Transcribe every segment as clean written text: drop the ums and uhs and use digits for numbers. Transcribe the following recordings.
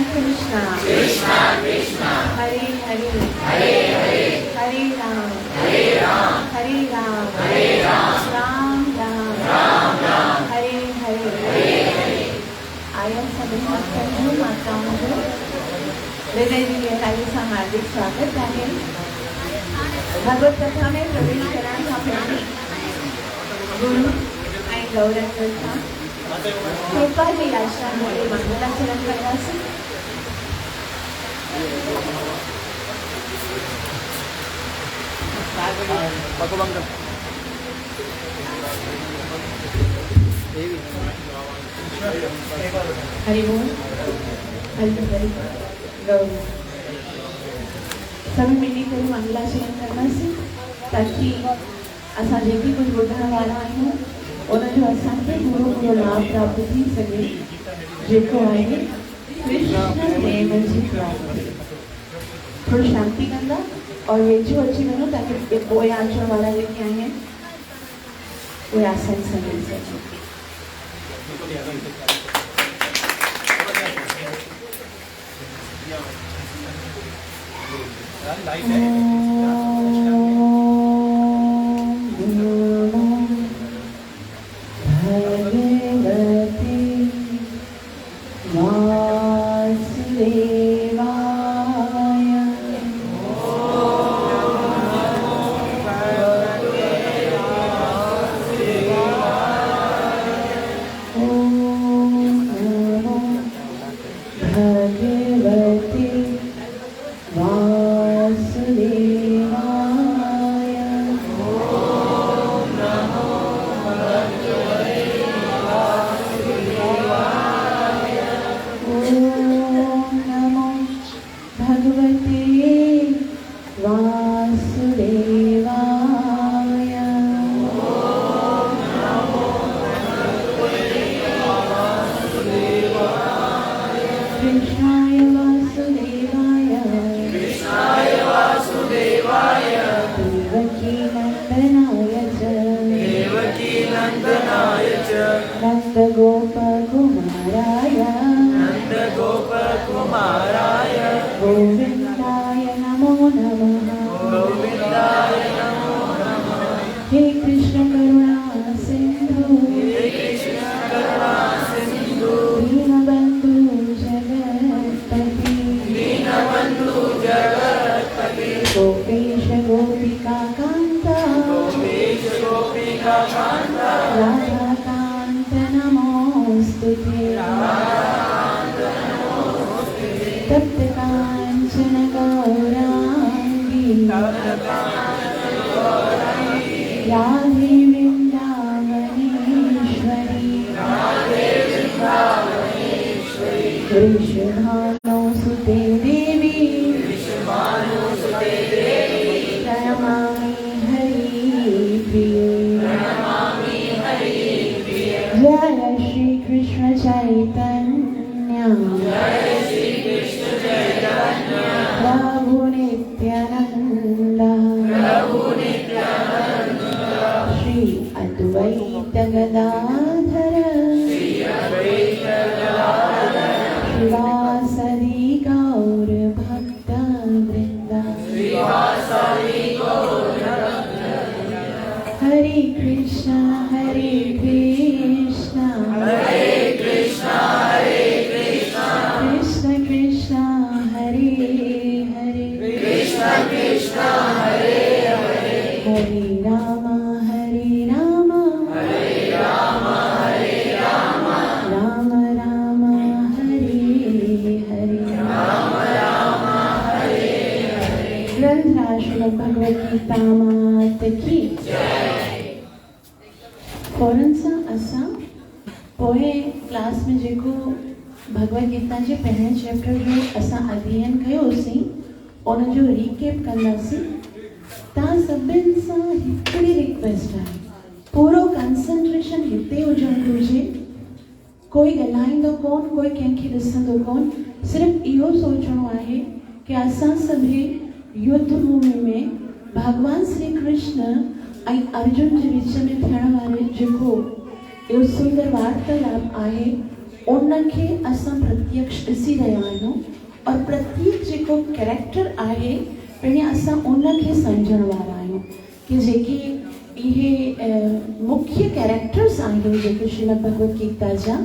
Krishna Hare Hare Hare Ram Hare Ram Ram Ram Hare Hare। आया सभी भक्तों माताओं को हृदय दिव्यकालीचा हार्दिक स्वागत आहे। भगवत कथा में प्रवेश करण्यासाठी गुरु आणि गौरंगचा कृपाली आश्रममध्ये मंगलाचरण करण्यास हरि बोल हरि हरि गौर सभी मिली करे मंगलाचरण करण्यास ताकि असां जेकी कुछ ॿुधण वारा आहियूं उनजो असांखे पूरो लाभ प्राप्त थी सके। जेको आहे कृष्ण प्रेम जी प्राप्ति। थोड़ी शांति कंदा और वेझो अची वञो ताकि पोइ अचण वारा जेके आहिनि उहे आसानी सां मिली सघनि। कोई ॻाल्हाईंदो कोन, कोई कंहिंखे ॾिसंदो कोन, सिर्फ़ इहो सोचणो आहे कि असां सभई युद्ध भूमि में भगवान श्री कृष्ण ऐं अर्जुन जे विच में थियण वारे जेको इहो सुंदर वार्तालाप आहे उनखे असां प्रत्यक्ष ॾिसी रहिया आहियूं और प्रत्येक जेको कैरेक्टर आहे पहिरीं असां उनखे सम्झण वारा आहियूं कि जेके इहे मुख्य कैरेक्टर्स आहिनि जेके श्रीमद भगवत गीता जा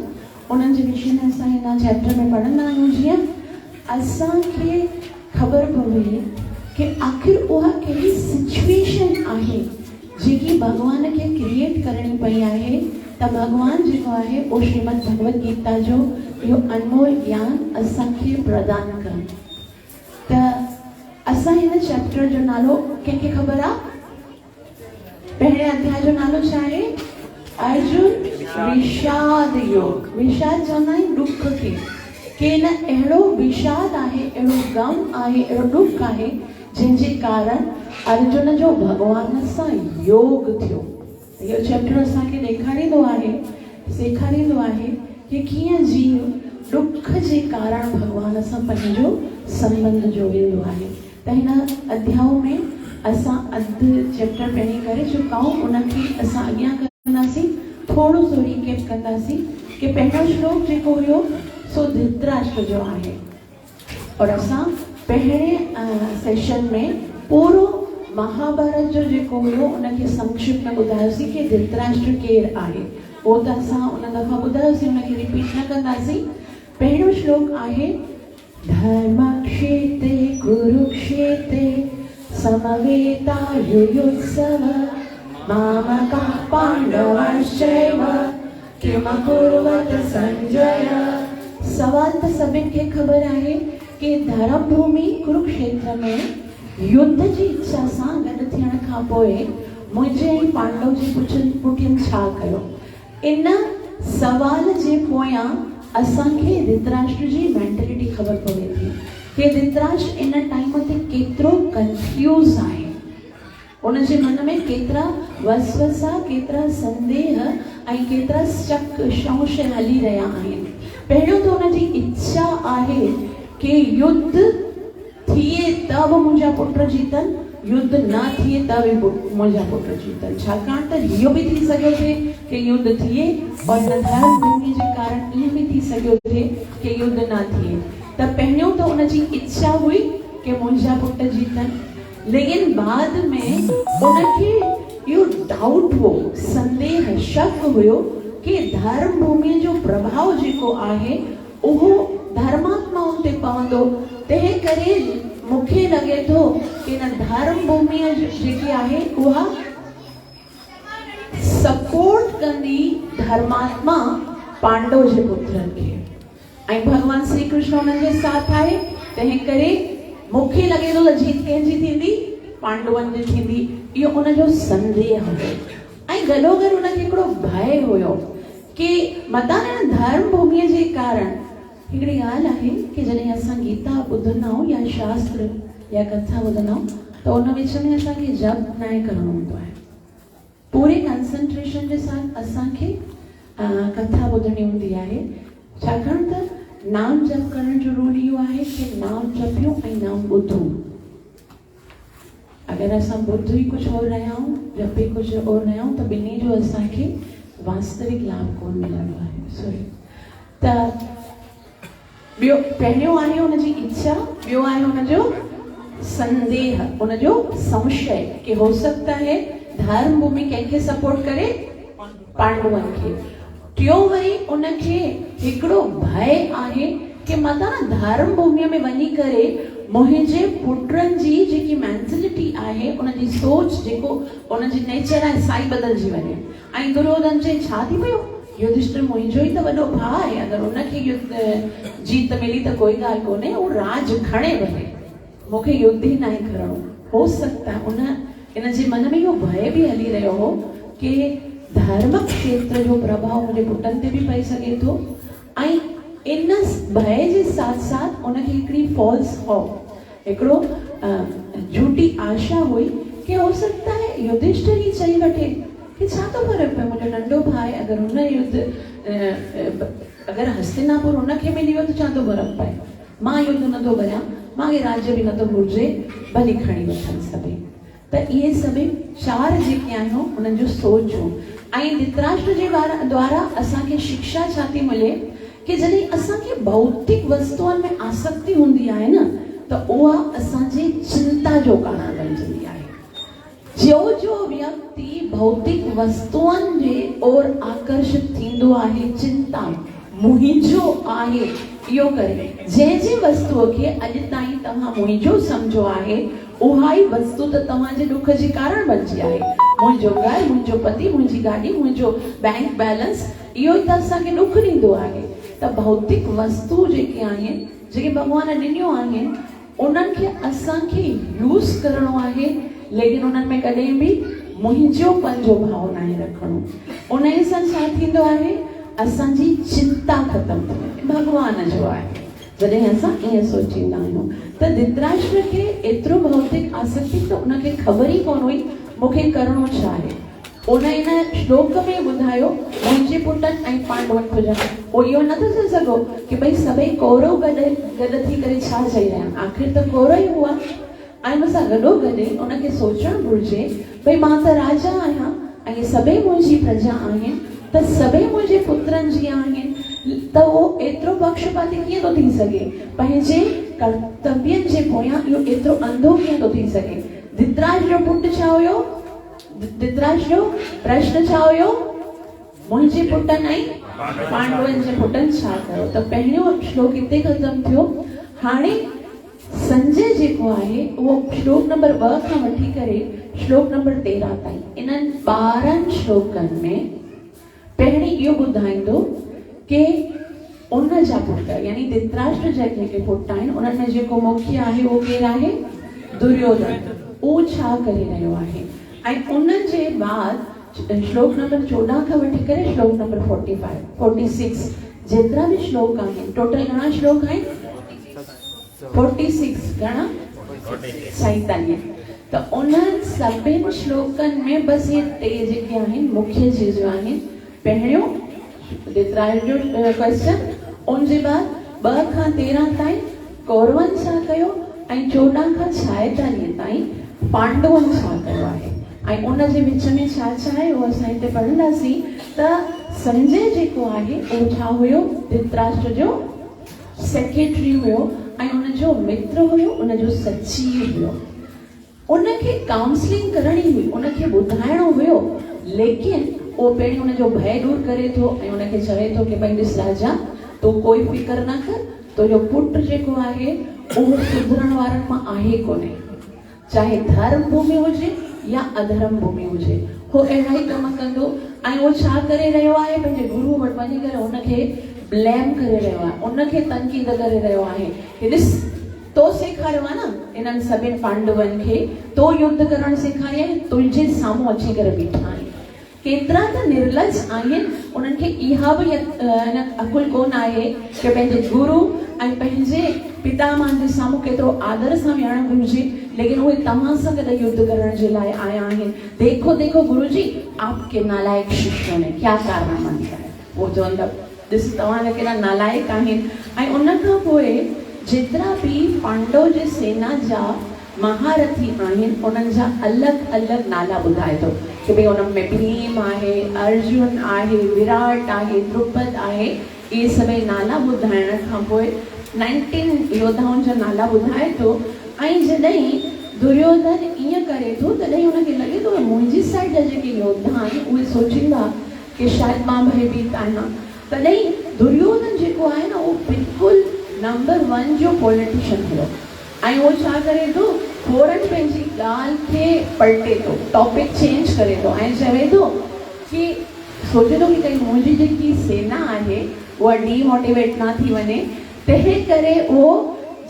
उन्हनि जे विषय में असां हिन चैप्टर में पढ़ंदा आहियूं। जीअं असांखे ख़बर पवे कि आख़िर उहा कहिड़ी सिचुएशन आहे जेकी भगवान खे क्रिएट करणी पई आहे त भगवान जेको आहे उहो श्रीमद भगवत गीता जो इहो अनमोल ज्ञान असांखे प्रदान कनि। त असां हिन चैप्टर जो नालो कंहिंखे ख़बर आहे? पहिरें अध्याय जो नालो छा आहे? अर्जुन विषाद योग। विषाद चवंदा आहिनि ॾुख खे कि न अहिड़ो विषाद आहे, अहिड़ो गम आहे, अहिड़ो ॾुख आहे जंहिंजे कारण अर्जुन जो भगवान सां योग थियो। इहो चैप्टर असांखे ॾेखारींदो आहे, सेखारींदो आहे कि कीअं जीव ॾुख जे कारण भगवान सां पंहिंजो संबंध जोड़ींदो आहे। त हिन अध्याय में असां अधु चैप्टर पहिरीं करे चुका आहियूं, उनखे असां अॻियां कंदासीं, थोरो सो रिकेप कंदासीं कि पहिरियों श्लोक जेको हुयो सो धृतराष्ट्र जो आहे और असां पहिरें सेशन में पूरो महाभारत जो जेको हुयो उनखे संक्षिप्त में ॿुधायोसीं कि धृतराष्ट्र केरु आहे। उहो त असां उन दफ़ा ॿुधायोसीं, उनखे रिपीट न कंदासीं। पहिरियों श्लोक आहे धर्मक्षेत्रे कुरुक्षेत्रे समवेतायुयुत्सव मामकाः पाण्डवाश्चैव किमकुर्वत संजय। सवाल त सभिनि खे ख़बर आहे कि धर्म भूमि कुरुक्षेत्र में युद्ध जी इच्छा सां गॾु थियण खां पोइ मुंहिंजे ऐं पांडव जी पुठियुनि छा कयो। इन सवाल जे पोयां असांखे धृतराष्ट्र जी मेंटेलिटी ख़बर पवे थी कि धृतराष्ट्र इन टाइम ते केतिरो कंफ्यूज़ आहे, उनजे मन में केतिरा वसवसा, केतिरा संदेह ऐं केतिरा शक संशय हली रहिया आहिनि। पहिरियों त उनजी इच्छा आहे कि युद्ध थिए त बि मुंहिंजा पुट जीतनि, युद्ध न थिए त बि मुंहिंजा पुट जीतनि। छाकाणि त इहो बि थी सघियो थे कि युद्ध थिए और न धर्म भूमि जे कारण इहो बि थी सघियो थे कि युद्ध न थिए। त पहिरियों त उनजी इच्छा हुई कि मुंहिंजा पुट जीतनि, लेकिन बाद में उनखे इहो डाउट हो, संदेह, शक हुयो कि धर्म भूमि जो प्रभाव जेको आहे उहो धर्मात्माउनि ते पवंदो। तंहिं करे मूंखे लॻे थो कि न धर्म भूमि जेकी आहे उहा सपोर्ट कंदी धर्मात्मा पांडव जे पुत्रनि खे ऐं भगवान श्री कृष्ण उन्हनि जे साथ आहे। तंहिं करे मूंखे लॻे थो त जीत कंहिंजी थींदी? पांडवनि जी थींदी। इहो उनजो संदेह हुयो ऐं गॾोगॾु उनखे हिकिड़ो भय हुयो कि मता धर्म भूमिअ जे कारण हिकिड़ी ॻाल्हि आहे कि जॾहिं असां गीता ॿुधंदा आहियूं या शास्त्र या कथा ॿुधंदा आहियूं त उन विच में असांखे जप न करणो हूंदो आहे। पूरे कंसंट्रेशन जे साथ असांखे कथा ॿुधणी हूंदी आहे, छाकाणि त नाम जप करणु ज़रूरी इहो आहे कि नाम जपियूं ऐं नाम ॿुधूं। अगरि असां ॿुध ई कुझु और रहिया आहियूं, जप ई कुझु और रहिया आहियूं त ॿिन्ही जो असांखे वास्तविक लाभ कोन मिलंदो आहे। त ॿियो पहिरियों आहे हुनजी इच्छा, ॿियो आहे हुनजो संदेह, हुनजो संशय कि हो सकता है धर्म भूमि कंहिंखे सपोर्ट करे? पांडवनि खे। टियों वरी उनखे हिकिड़ो भय आहे कि मता धर्म भूमिअ में वञी करे मुंहिंजे पुटनि जी जेकी मेंटेलिटी आहे, उनजी सोच जेको उनजी नेचर आहे साई बदलजी वञे। ऐं दुर्योधन चए छा थी पियो? युधिष्ठिर मुंहिंजो ई त वॾो भाउ आहे, अगरि उनखे युद्ध जीत मिली त कोई ॻाल्हि कोन्हे, उहो राज खणे वञे, मूंखे युद्ध ई न आहे करणो। हो सकता है उन इन जे मन में इहो भय बि हली रहियो हो कि धर्म क्षेत्र जो प्रभाव मुंहिंजे पुटनि ते बि पई सघे थो ऐं इन भय जे साथ साथ उनखे हिकिड़ी फॉल्स होप, हिकिड़ो झूठी आशा हुई कि हो सकता है युधिष्ठिर ई चई वठे कि छा थो फर्क़ु पए, मुंहिंजो नंढो भाउ अगरि हुन युद्ध अगरि हस्तिनापुर हुनखे मिली वियो त छा थो फर्क़ु पए, मां युद्ध नथो करियां, मूंखे राज्य बि नथो घुरिजे, भली खणी वठनि सभई। त इहे सभई चार जेके आहियूं उन्हनि जो सोचूं ऐं धृतराष्ट्र जे द्वारा असांखे शिक्षा छा थी मिले कि जॾहिं असांखे भौतिक वस्तुअनि में आसक्ति हूंदी आहे न त उहा असांजी चिंता जो कारण बणिजंदी आहे। जो व्यक्ति भौतिक वस्तुअनि जे ओर आकर्षित थींदो आहे, चिंता मुंहिंजो आहे इहो करे, जंहिं वस्तुअ खे अॼु ताईं तव्हां मुंहिंजो सम्झो आहे उहा ई वस्तु त तव्हांजे दुख जी कारण बणिजी आहे। मुंहिंजो घर, मुंहिंजो पति, मुंहिंजी गाॾी, मुंहिंजो बैंक बैलेंस, इहो ई त असांखे दुख ॾींदो आहे। त भौतिक वस्तु जेके आहिनि, जेके भॻवान ॾिनियूं आहिनि, उन्हनि खे असांखे यूज़ करणो आहे, लेकिन उन्हनि में कॾहिं बि मुंहिंजोपन जो भाव न रखणो। उन सां छा थींदो आहे, असांजी चिंता ख़तम थी वञे, भॻवान जो आहे। जॾहिं असां ईअं सोचींदा आहियूं त धृतराष्ट्र खे एतिरो भौतिक आसक्ति त उनखे ख़बर ई कोन हुई मूंखे करणो छा आहे। उन इन श्लोक में ॿुधायो मुंहिंजे पुटनि ऐं पांडवनि हुजनि, उहो इहो नथो चई सघो कि भई सभई कौरव गॾु थी करे छा चई रहिया आहिनि, आख़िर त कौरव ई हुआ। ऐं मूंसां गॾोगॾु उनखे सोचणु घुरिजे भई मां त राजा आहियां ऐं सभई मुंहिंजी प्रजा आहिनि, त सभई मुंहिंजे पुत्रनि जी आहिनि, त उहो एतिरो पक्षपाती कीअं थो थी सघे, पंहिंजे कर्तव्यनि जे पोयां इहो एतिरो अंधो कीअं थो थी सघे। धृतराष्ट्र जो पुटु छा हुयो, धृतराष्ट्र जो प्रश्न छा हुयो, मुंहिंजे पुटनि ऐं पांडवनि जे पुटनि छा कयो। त पहिरियों श्लोक हिते ख़तम थियो। हाणे संजय जेको आहे उहो श्लोक नंबर 2 खां वठी करे श्लोक नंबर 13 ताईं इन्हनि 12 श्लोकनि में पहिरीं इहो ॿुधाईंदो कि उन जा पुट यानी धृतराष्ट्र जेके पुट आहिनि उन्हनि में जेको मुख्य आहे उहो केरु आहे, दुर्योधन। उहो छा करे रहियो आहे ऐं उन जे बाद श्लोक नंबर 14 खां वठी करे श्लोक नंबर 46 जेतिरा बि श्लोक आहिनि, टोटल घणा श्लोक आहिनि, 46 घणा 47। त उन सभिनि श्लोकनि में बस ये टे जेके आहिनि मुख्य चीज़ूं आहिनि। पहिरियों धृतराष्ट्र जो क्वेश्चन, उन जे बाद 2 खां 13 ताईं कौरवनि छा कयो ऐं 14 खां 46 ताईं पांडवनि छा कयो आहे ऐं उन जे विच में छा छा आहे उहो असां हिते पढ़ंदासीं। त संजय जेको आहे उहो छा हुयो, धृतराष्ट्र जो सेक्रेटरी हुयो ऐं उनजो मित्र हुयो, उनजो सचिव हुयो। उनखे काउंसलिंग करणी हुई, उनखे ॿुधाइणो हुयो, लेकिन उहो पहिरीं उनजो भय दूर करे थो ऐं उनखे चवे थो कि भई ॾिस राजा, तूं कोई फिकर न कर, तुंहिंजो पुटु जेको आहे उहो सुधरण वारनि मां आहे कोन्हे, चाहे धर्म भूमि हुजे या अधर्म भूमि हुजे, उहो अहिड़ा ई कम कंदो। ऐं उहो छा करे रहियो आहे, पंहिंजे गुरू वटि वञी करे उनखे ब्लेम करे रहियो आहे, उनखे तनक़ीद करे रहियो आहे कि ॾिस तो सेखारियो आहे न इन्हनि सभिनि पांडवनि खे, तो युद्ध करणु सेखारियो, तुंहिंजे साम्हूं अची करे बीठा आहिनि। केतिरा त निर्लज आहिनि, उन्हनि खे इहा बि अकुल कोन आहे कि पंहिंजे गुरू ऐं पंहिंजे पितामह जे साम्हूं केतिरो आदर सां विहणु घुरिजे, लेकिन उहे तव्हां सां गॾु युद्ध करण जे लाइ आया आहिनि। देखो देखो गुरुजी, आपके नालायक शिष्यों ने क्या कारनामा किया है। उहो चवंदा ॾिस तव्हां केॾा नालायक आहिनि। ऐं उन खां पोइ जेतिरा बि पांडव जे सेना जा महारथी आहिनि उन्हनि जा अलॻि अलॻि नाला ॿुधाए थो कि भई उन में भीम आहे, अर्जुन आहे, विराट आहे, द्रुपद आहे। इहे सभई नाला ॿुधाइण खां पोइ 19 योद्धाउनि जा नाला ॿुधाए थो। ऐं जॾहिं दुर्योधन ईअं करे थो तॾहिं हुनखे लॻे थो मुंहिंजी साइड जा जेके योद्धा आहिनि उहे सोचींदा कि शायदि मां भयभीत आहियां। तॾहिं दुर्योधन जेको आहे न उहो बिल्कुलु नंबर 1 जो पॉलिटिशियन हुयो ऐं उहो छा करे थो, फौरन पंहिंजी ॻाल्हि खे पलटे थो, टॉपिक चेंज करे थो ऐं चवे थो कि सोचे थो कि कहीं मुंहिंजी जेकी सेना आहे उहा डीमोटिवेट न थी वञे, तंहिं करे उहो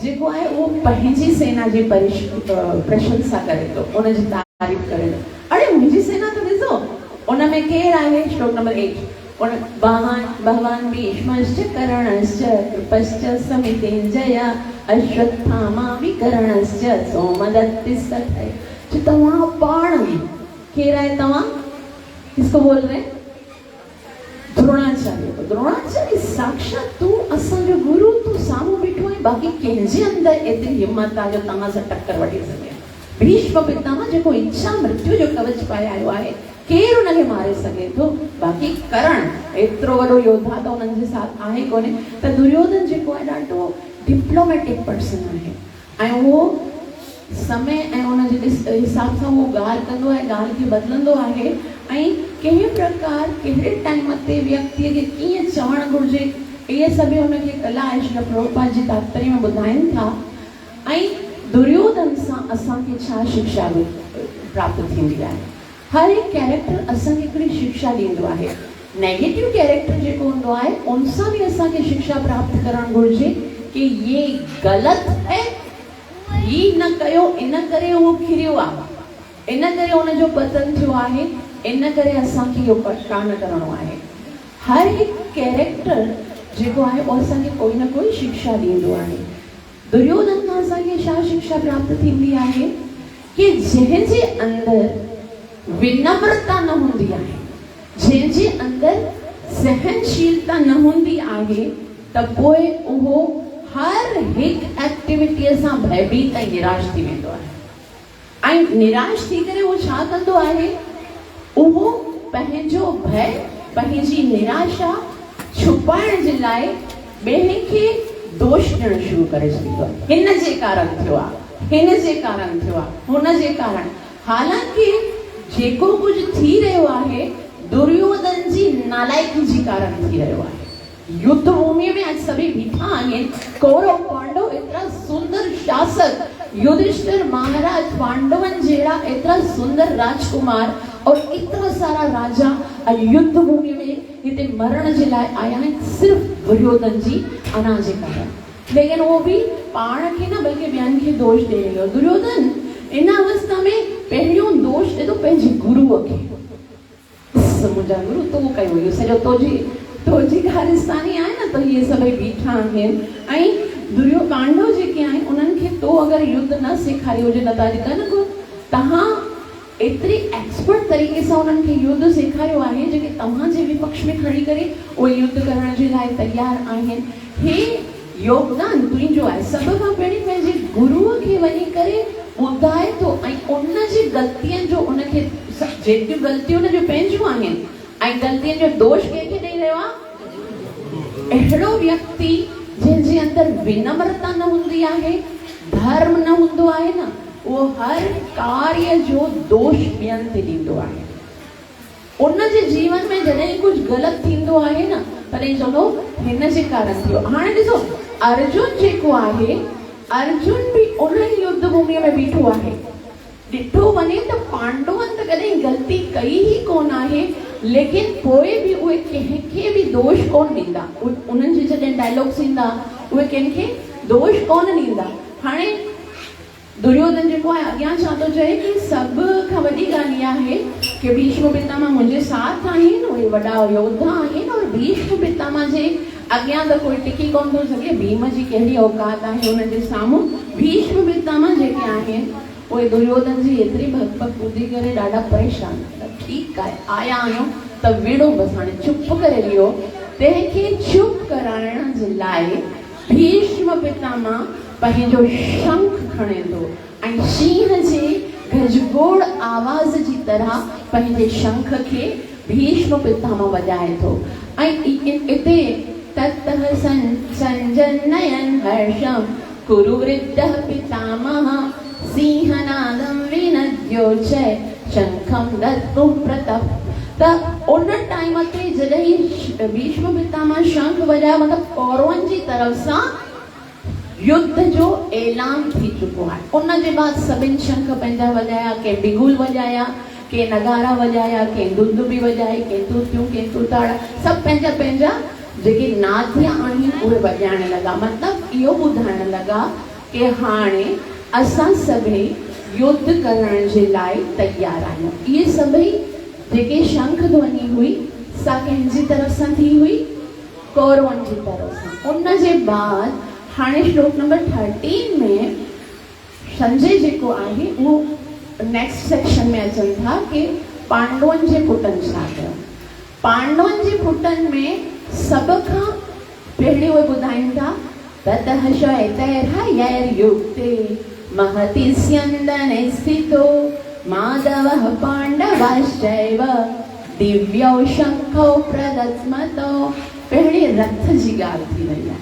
जेको आहे उहो पंहिंजी सेना जी प्रशंसा करे थो, उनजी तारीफ़ करे थो। अरे मुंहिंजी सेना त ॾिसो, उन में केरु आहे, श्लोक नंबर 8, भगवान भीष्मश्च कर्णश्च कृपश्च समितेञ्जय अश्वत्थामा विकर्णश्च सोमदत्तिस्तथैव। जो तव्हां पाण केरु आहे, तव्हां किसको बोल रहे हैं, द्रोणाचार्य। द्रोणाचार्य साक्षात तू असांजो गुरु, तू साम्हूं बीठो आहे, बाक़ी कंहिंजे अंदरि एतिरी हिम्मत आहे जो तव्हां सां टक्कर वठी सघे। भीष्म पितामह जेको इच्छा मृत्यु जो कवच पाए आयो आहे, केरु उनखे मारे सके थो। बाक़ी करण एतिरो वॾो योद्धा त उन्हनि जे साथ आहे कोन्हे। त दुर्योधन जेको आहे ॾाढो डिप्लोमेटिक पर्सन आहे ऐं उहो समय ऐं उनजे हिसाब सां उहो ॻाल्हि कंदो आहे, ॻाल्हि खे बदिलंदो आहे ऐं कंहिं प्रकार कहिड़े टाइम ते व्यक्तिअ खे कीअं चवणु घुरिजे इहे सभु उनखे कला ऐं श्री प्रभुपाद जी तात्पर्य में ॿुधाइनि था। ऐं दुर्योधन सां असांखे छा शिक्षा प्राप्त थींदी आहे? हर हिकु कैरेक्टर असांखे हिकिड़ी शिक्षा ॾींदो आहे। नेगेटिव कैरेक्टर जेको हूंदो आहे उन सां बि असांखे शिक्षा प्राप्त करणु घुरिजे कि ये ग़लति है, ही न कयो, इन करे उहो खिरियो आहे, इन करे उनजो पतन थियो आहे, इन करे असांखे इहो कान करणो आहे। हर हिकु कैरेक्टर जेको आहे उहो असांखे कोई न कोई शिक्षा ॾींदो आहे। दुर्योधन खां असांखे छा शिक्षा प्राप्त थींदी आहे कि जंहिंजे अंदरि विनम्रता न हूंदी आहे, जंहिंजे अंदरि सहनशीलता न हूंदी आहे त पोइ उहो हर हिकु एक्टिविटीअ सां भयभीत ऐं निराश थी वेंदो आहे। ऐं निराश थी करे उहो छा कंदो आहे? उहो पंहिंजो भय, पंहिंजी निराशा छुपाइण जे लाइ ॿिए खे दोष ॾियणु शुरू करे छॾींदो आहे। हिन जे कारण थियो आहे, हिन जे कारण थियो आहे, हुन जे कारण। हालांकि जेको कुझु थी रहियो आहे दुर्योधन जी नालायकी जे कारण थी रहियो आहे। युद्ध भूमि में आज सभी बीठा आहिनि। कौरव पांडव एतिरा सुंदर शासक, युधिष्ठिर महाराज पांडवन जहिड़ा एतिरा सुंदर राजकुमार और इतना सारा राजा युद्ध भूमि में हिते मरण जे लाइ आया आहिनि सिर्फ़ दुर्योधन जी अना जे कारण। लेकिन वो भी पाण खे न बल्कि ॿियनि खे दोष ॾेई रहियो। दुर्योधन इन अवस्था में पहिरियों दोष ॾे थो पंहिंजे गुरुअ खे। मुंहिंजा गुरु तूं कयो हुयो, सॼो तुंहिंजी कारस्तानी आहे न, त इहे सभई बीठा आहिनि। ऐं पांडव जेके आहिनि उन्हनि खे तो अगरि युद्ध न सेखारियो हुजे न त अॼु को तव्हां एतिरी एक्सपर्ट तरीक़े सां उन्हनि खे युद्ध सेखारियो आहे जेके तव्हांजे विपक्ष में खणी करे उहे युद्ध करण जे लाइ तयारु आहिनि। हे योगदान तुंहिंजो आहे। सभ खां पहिरीं पंहिंजे गुरुअ खे वञी करे ॿुधाए थो ऐं उन जी ग़लतियुनि जो उनखे जेतियूं ग़लतियूं उन जूं पंहिंजियूं आहिनि ऐं ग़लतियुनि जो दोष कंहिंखे ॾेई रहियो आहे? अहिड़ो व्यक्ति जंहिंजे अंदरि विनम्रता न हूंदी आहे, धर्म न हूंदो आहे न, उहो हर कार्य जो दोष ॿियनि ते ॾींदो आहे। उन जे जीवन में जॾहिं कुझु ग़लति थींदो आहे न तॾहिं चवंदो हिन जे कारण थियो। हाणे ॾिसो अर्जुन जेको आहे, अर्जुन बि उन युद्ध भूमिअ में बीठो आहे। ॾिठो वञे त पांडवनि त कॾहिं ग़लती कई ई कोन आहे, लेकिन पोइ बि उहे कंहिंखे बि दोष कोन ॾींदा। उन्हनि जे जॾहिं डायलॉग्स ईंदा उहे कंहिंखे दोष कोन ॾींदा। हाणे दुर्योधन जेको आहे अॻियां छा थो चए कि सभ खां वॾी ॻाल्हि इहा आहे कि भीष्म पितामह मुंहिंजे साथ आहिनि, उहे वॾा योद्धा आहिनि और भीष्म पितामह जे अॻियां त कोई टिकी कोन थो सघे। भीम जी कहिड़ी औकात आहे हुन जे साम्हूं। भीष्म पितामह जेके आहिनि उहे दुर्योधन जी एतिरी भॻ ॿुधी करे ॾाढा परेशान। ठीकु आहे, आया आहियूं त विड़ो बसि, हाणे चुप करे वियो। तंहिंखे चुप कराइण जे लाइ भीष्म पितामह पंहिंजो शंख खणे थो ऐं शींहं जे गजगोड़ आवाज़ जी तरह पंहिंजे शंख खे भीष्म पितामह वॼाए थो। ऐं इते ततः संजनयन् हर्षं कुरु वृद्धः पितामह सिंहनादं विनद्यो च शंखं दत्तुं प्रतप। त उन टाइम ते जॾहिं भीष्म पितामह शंख वॼायो मतिलबु कौरवनि जी तरफ़ सां युद्ध जो ऐलान थी चुको आहे। उन जे बाद सभिनि शंख पंहिंजा वॼाया, कंहिं बिगुल वॼाया, कंहिं नगारा वॼाया, कंहिं दुंदुभी वॼाई, कंहिं तूतियूं, कंहिं तूताड़ा, सभु पंहिंजा पंहिंजा जेके नाथिया आहिनि उहे वॼाइण लॻा। मतिलबु इहो ॿुधाइण लॻा कि हाणे असां सभई युद्ध करण जे लाइ तयार आहियूं। इहे सभई जेके शंख ध्वनि हुई सा कंहिंजी तरफ़ सां थी हुई? कौरवनि जी तरफ़ सां। उन जे बाद हाणे श्लोक नंबर 13 में संजय जेको आहे उहो नेक्स्ट सेक्शन में अचनि था कि पांडवनि जे पुटनि छा कयो। पांडवनि जे पुटनि में सभ खां पहिरीं उहे ॿुधाइनि था ततः श्वेतैर्हयैर्युक्ते महति स्यन्दने स्थितो माधवः पांडवाश्चैव दिव्यौ शंखौ प्रदत्मतो। पहले रथ जी गाल थी रही है।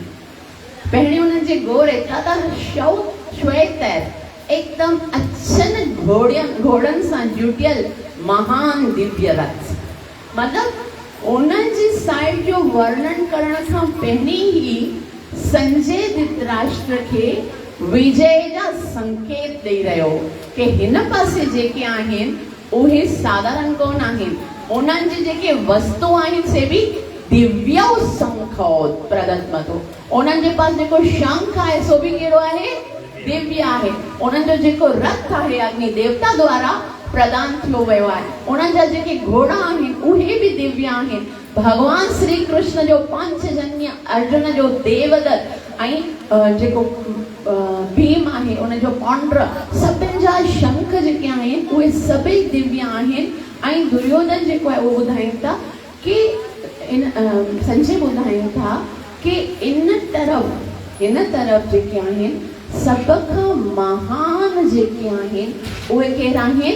पहले उन्हें जे घोड़े तथा श्वेत एकदम अच्छन घोड़न सा जुटियल महान दिव्य रथ। मतलब उन्हनि जी साइड जो वर्णन करण खां पहिरीं ही संजय धृतराष्ट्र के विजय जा संकेत ॾेई रहियो कि हिन पासे जेके आहिनि उहे साधारण कोन आहिनि, उन्हनि जी जेके वस्तु आहिनि से भी दिव्य शंखो प्रदत्मतो। उन्हनि जे पास जेको शंख आहे सो भी कहिड़ो आहे? दिव्य आहे। उन्हनि जो जेको रथ आहे अग्नि देवता द्वारा प्रदान थियो वियो आहे। उन्हनि जा जेके घोड़ा आहिनि उहे भी दिव्य आहिनि। भगवान श्री कृष्ण जो पांचजन्य अर्जुन जो देवदत्त ऐं जेको भीम आहे उन जो पौंड्र सभिनि जा शंख जेके आहिनि उहे सभई दिव्य आहिनि। ऐं दुर्योधन जेको आहे उहो ॿुधाइनि था कि संजय ॿुधाइनि था कि इन तरफ़ जेके आहिनि सब खां महान जेके आहिनि उहे केरु आहिनि?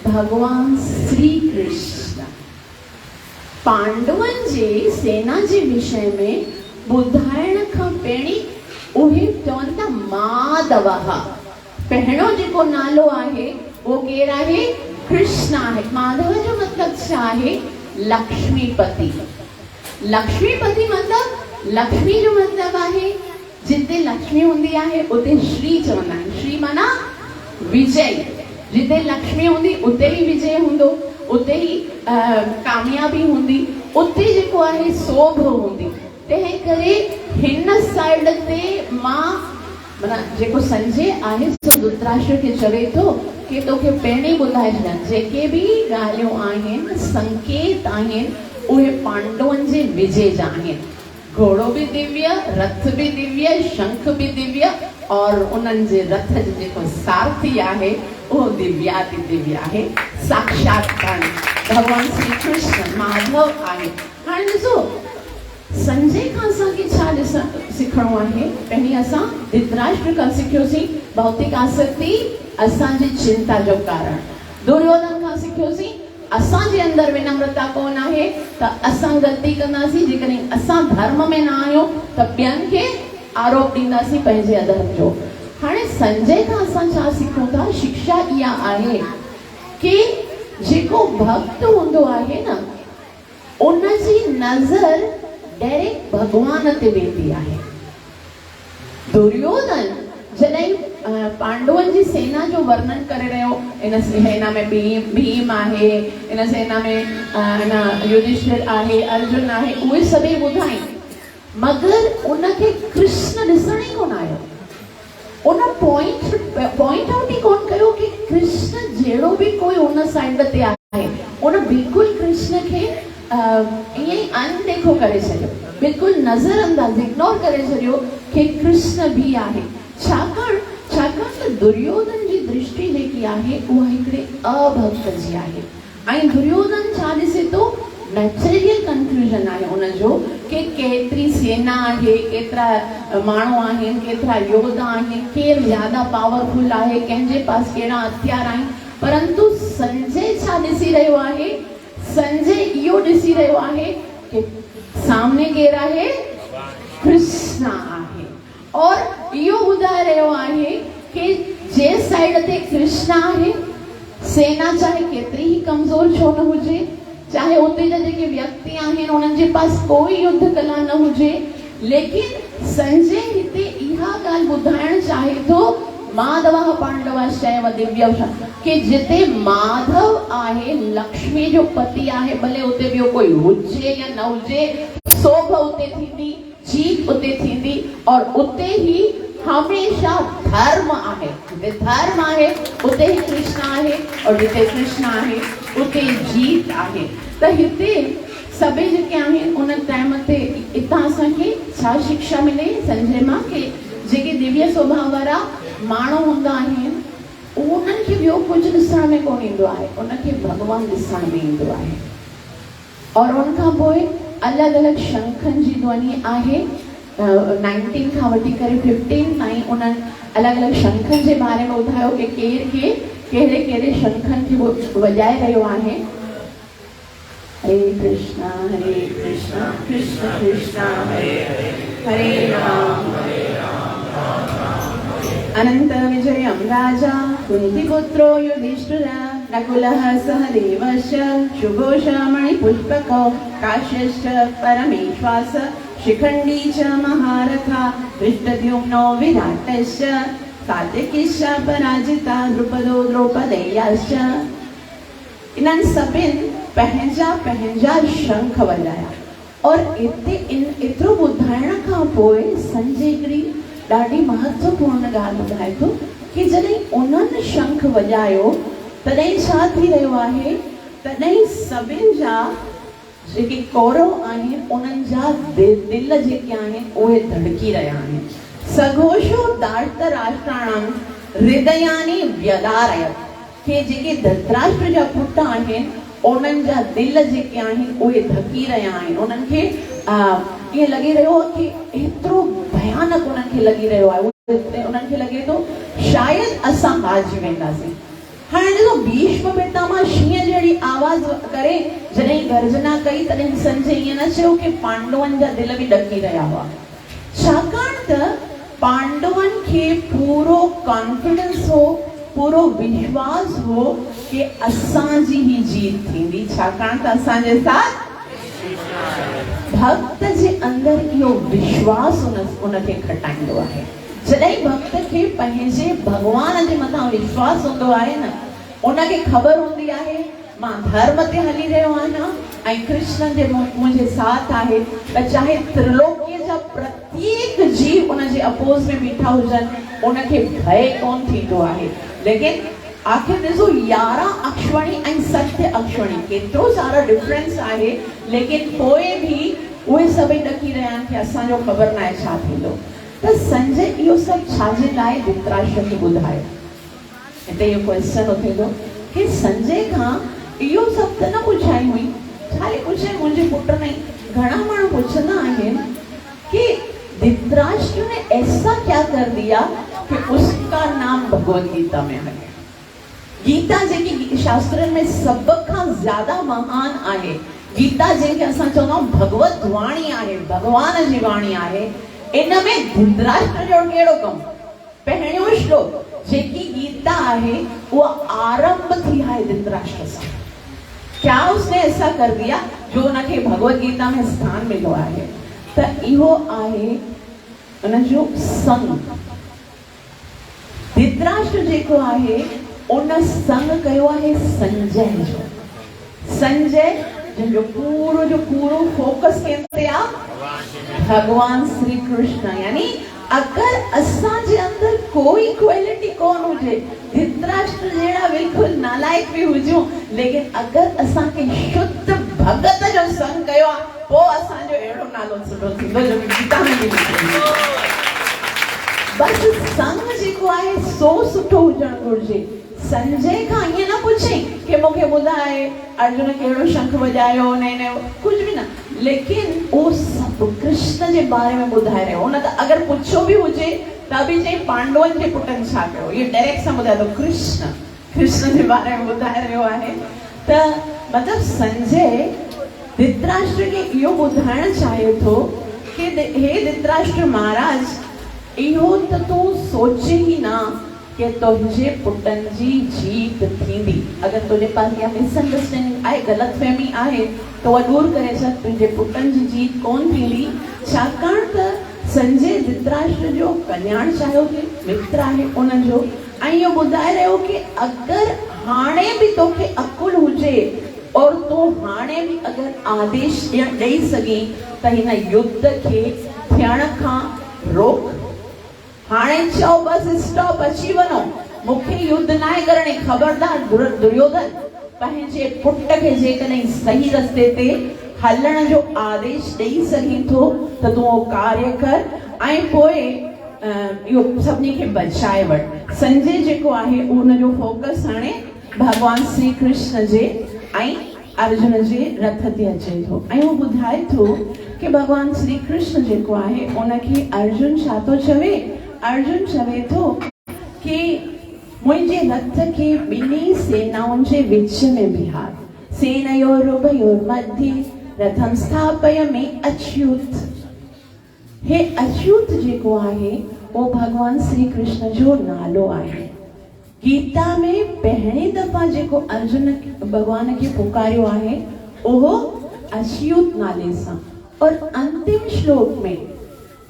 भगवान श्री कृष्ण। पांडवन जे सेना जे विषय में ॿुधाइण खां पहिरीं उहे चवनि था माधवः। पहिरियों जेको नालो आहे उहो केरु आहे? कृष्ण आहे। माधव जो मतलब छा आहे? लक्ष्मीपति। लक्ष्मीपति मतलब लक्ष्मी जो मतलब आहे जिते लक्ष्मी हुंदी आहे उते श्री चवंदा आहिनि। श्री माना विजय। जिते लक्ष्मी हुंदी उते ही विजय हुंदो, उते ही कामयाबी हुंदी, उते जेको आहे शोभ हुंदी। तंहिं करे हिन साइड ते मां माना जेको संजय आहे सो धृतराष्ट्र खे चवे थो कि तोखे पहिरीं ॿुधाए छॾां जेके भी ॻाल्हियूं आहिनि संकेत आहिनि उहे पांडवनि जे विजय जा आहिनि। घोड़ो भी दिव्य, रथ भी दिव्य, शंख भी दिव्य और उन्हनि जे रथ जो जेको सारथी आहे उहो दिव्याति दिव्य आहे। साक्षात भगवान श्री कृष्ण माधव आहे। हाणे ॾिसो संजय खां असांखे छा सिखणो आहे? पहिरीं असां धृतराष्ट्र खां सिखियोसीं भौतिक आसक्ति असांजी चिंता जो कारण। दुर्योधन खां सिखियोसीं असांजे अंदर विनम्रता कोन आहे त असां ग़लती कंदासीं। जेकॾहिं असां धर्म में न आहियूं त ॿियनि खे आरोप ॾींदासीं पंहिंजे अधर्म जो। हाणे संजय खां असां छा सिखूं था? शिक्षा इहा आहे कि जेको भक्त हूंदो आहे न उनजी नज़र डायरेक्ट भगवान ते वेंदी आहे। दुर्योधन जॾहिं पांडवन जी सेना जो वर्णन करे रहियो, इन सेना में भीम आहे, इन सेना में युधिष्ठिर आहे, अर्जुन आहे, उहे सभई ॿुधाई, मगर उनखे कृष्ण ॾिसण ई कोन आयो। उन पॉइंट आउट ही कोन कयो कि कृष्ण जहिड़ो भी कोई उन साइड ते आहे उन बिल्कुल कृष्ण खे ईअं ई अनदेखो करे छॾियो, बिल्कुल नज़रअंदाज़ इग्नोर करे छॾियो कि कृष्ण भी आहे। छाकाणि त दुर्योधन जी दृष्टि जेकी आहे उहा हिकिड़े अभक्त जी आहे। ऐं दुर्योधन छा ॾिसे थो? मटेरियल कंफ्यूजन आहे उनजो कि केतिरी सेना आहे, केतिरा माण्हू आहिनि, केतिरा योद्धा आहिनि, केरु ज़्यादा पावरफुल आहे, कंहिंजे पास कहिड़ा हथियार आहिनि। परंतु संजय छा ॾिसी रहियो आहे? संजय इहो ॾिसी रहियो आहे कि सामने केरु आहे? कृष्ण आहे। और इहो ॿुधाए रहियो आहे कि जे साइड ते कृष्ण आहे सेना चाहे केतिरी ही कमज़ोर छो न हुजे, चाहे उते जा जेके व्यक्ति आहिनि उन्हनि जे पास कोई युद्ध कला न हुजे, लेकिन संजय हिते इहा ॻाल्हि ॿुधाइण चाहे थो माधवः पांडवाश्चैव दिव्यौ कि जिते माधव आहे लक्ष्मी जो पति आहे, भले उते ॿियो कोई हुजे या न हुजे, शोभ उते थींदी, जीत उते थींदी और उते ही हमेशा धर्म आहे। जिते धर्म आहे उते ही कृष्ण आहे और जिते कृष्ण आहे उते जीत आहे। त हिते सभई जेके आहिनि उन टाइम ते इतां असांखे छा शिक्षा मिले संजय मां कि जेके दिव्य स्वभाव वारा माण्हू हूंदा आहिनि उन्हनि खे ॿियो कुझु ॾिसण में कोन ईंदो आहे, उनखे भॻवान ॾिसण में ईंदो आहे। और उनखां पोइ अलॻि अलॻि शंखनि जी ध्वनि आहे। 19 खां वठी करे 15 ताईं उन्हनि अलॻि अलॻि शंखनि जे बारे में ॿुधायो कि केरु कहिड़े कहिड़े शंखनि खे वॼाए रहियो आहे। हरे कृष्णा कृष्ण कृष्ण हरे हरे, हरे राम अनंत विजयं राजा कुन्तीपुत्रो युधिष्ठिरः नकुलः सहदेवश्च सुघोष मणिपुष्पकौ काश्यश्च परमेश्वास शिखण्डी च महारथा धृष्टद्युम्नो विराटश्च सात्यकिश्च पराजिता द्रुपदो द्रौपदेयाश्च। इन्हनि सभिनि पंहिंजा पंहिंजा शंख वॼाया और एतिरो ॿुधाइण खां पोइ संजय हिकिड़ी ॾाढी महत्वपूर्ण ॻाल्हि ॿुधाए थो कि जॾहिं उन्हनि शंख वॼायो तॾहिं छा थी रहियो आहे, तॾहिं सभिनि जा जेके कौरव आहिनि उन्हनि जा दिल जेके आहिनि उहे धड़की रहिया आहिनि। सघोषो धार्तराष्ट्राणां हृदयानि व्यदारयत्, के जेके धृतराष्ट्र जा पुट आहिनि उन्हनि जा दिल जेके आहिनि उहे धकी रहिया आहिनि। उन्हनि खे ईअं लॻी रहियो आहे कि एतिरो भयानक उन्हनि खे लॻी रहियो आहे, उन्हनि खे लॻे थो शायदि असां हारिजी वेंदासीं। हाणे ॾिसो भीष्म पितामह शींहं जहिड़ी आवाज़ करे जॾहिं गर्जना कई तॾहिं संजय ईअं न चयो कि पांडवनि जा दिल बि ॾकी रहिया हुआ, छाकाणि त पांडवनि खे पूरो कॉन्फिडेंस हो, पूरो विश्वास हो कि असांजी ही जीत थींदी, छाकाणि त असांजे साथ भक्त जे अंदरि इहो विश्वास उनखे खटाईंदो आहे। जॾहिं भक्त खे पंहिंजे भगवान जे मथां विश्वास हूंदो आहे न, उनखे ख़बर हूंदी आहे मां धर्म ते हली रहियो आहियां ऐं कृष्ण जे मुंहिंजे साथ आहे, त चाहे त्रिलोकीअ जा प्रत्येक जीव उनजे अपोज़ में बीठा हुजनि उनखे भय कोन थींदो आहे। लेकिन आखिर ॾिसो 11 अक्षवणी ऐं 7 अक्षवणी केतिरो सारा डिफरेंस आहे, लेकिन पोइ बि उहे सभई ॾकी रहिया आहिनि कि असांजो ख़बर न आहे छा थींदो। त संजय इहो सभु छाजे लाइ धृतराष्ट्र खे ॿुधायो? हिते इहो क्वेश्चन उथे थो कि संजय खां इहो सभु त न पुछाई हुई, ख़ाली पुछे मुंहिंजे पुट ने। घणा माण्हू पुछंदा आहिनि कि धृतराष्ट्र ने ऐसा क्या कर दिया कि उसका नाम भगवद गीता में है। गीता जेकी शास्त्रनि में सभ खां ज़्यादा महान आहे, गीता जंहिंखे असां चवंदा आहियूं भगवत वाणी आहे, भगवान जी वाणी आहे, इन में धृतराष्ट्र जो कहिड़ो कमु? पहिरियों श्लोक जेकी गीता आहे उहा आरंभ थी आहे धृतराष्ट्र सां। क्या उसने ऐसा कर दिया जो उनखे भगवत गीता में स्थान मिलो आहे? त इहो आहे उनजो संग। धृतराष्ट्र जेको आहे उन संग कयो आहे संजय जो। संजय जो पूरो फोकस केंद्र आहे भगवान श्री कृष्ण। यानी अगर असांजे अंदर कोई क्वालिटी कोन हुजे, धृतराष्ट्र जहिड़ा बिल्कुल नालायक भी हुजूं, लेकिन अगर असांखे शुद्ध भगत जो संग कयो आहे पोइ असांजो अहिड़ो नालो सुठो थींदो जो गीता में बि लिखियलु आहे। बस संग जेको आहे सो सुठो हुजणु घुरिजे। संजय खां ईअं न पुछे कि मूंखे ॿुधाए अर्जुन कहिड़ो शंख वॼायो, न कुझु बि न, लेकिन उहो सभु कृष्ण जे बारे में ॿुधाए रहियो। उन त अगरि पुछो बि हुजे त बि चई पांडवनि जे पुटनि छा कयो, इहो डायरेक्ट सां ॿुधाए थो कृष्ण जे बारे में ॿुधाए रहियो आहे। त मतिलबु संजय धृतराष्ट्र खे इहो ॿुधाइण चाहे थो कि हे धृतराष्ट्र महाराज, इहो त तूं सोचे ई न कि तुंहिंजे पुटनि जी जीत थींदी। अगरि तुंहिंजे पास इहा मिसअंडरस्टैंडिंग आहे, ग़लतफ़हमी आहे, त उहा दूर करे छॾ। तुंहिंजे पुटनि जी जीत कोन थींदी, छाकाणि त संजय धृतराष्ट्र जो कल्याण चाहियो कि मित्र आहे उनजो, ऐं इहो ॿुधाए रहियो कि अगरि हाणे बि तोखे अकुल हुजे और तूं हाणे बि अगरि आदेश ॾेई सघीं त हिन युद्ध खे थियण खां रोक। हाणे चओ बस स्टॉप, अची वञो, मूंखे युद्ध न आहे करणी। ख़बरदार दुर्योधन, पंहिंजे पुट खे जेकॾहिं सही रस्ते ते हलण जो आदेश ॾेई सघीं थो त तूं उहो कार्य कर ऐं पोइ इहो सभिनी खे बचाए वठ। संजय जेको आहे उनजो फोकस हाणे भगवान श्री कृष्ण जे ऐं अर्जुन जे रथ ते अचे थो ऐं उहो ॿुधाए थो कि भगवान श्री कृष्ण जेको आहे उनखे अर्जुन छा थो चवे? अर्जुन चवे थो कि मुझे रथ के बिनी सेनाओं जे विच में बिहार सेनयोरुभयोर मध्ये रथम स्थापयामि अच्युत। हे अच्युत जेको आहे वो भगवान श्री कृष्ण जो नालो आहे। गीता में पहली दफा जेको अर्जुन भगवान के पुकारियो आहे ओहो अच्युत नाले सां। और अंतिम श्लोक में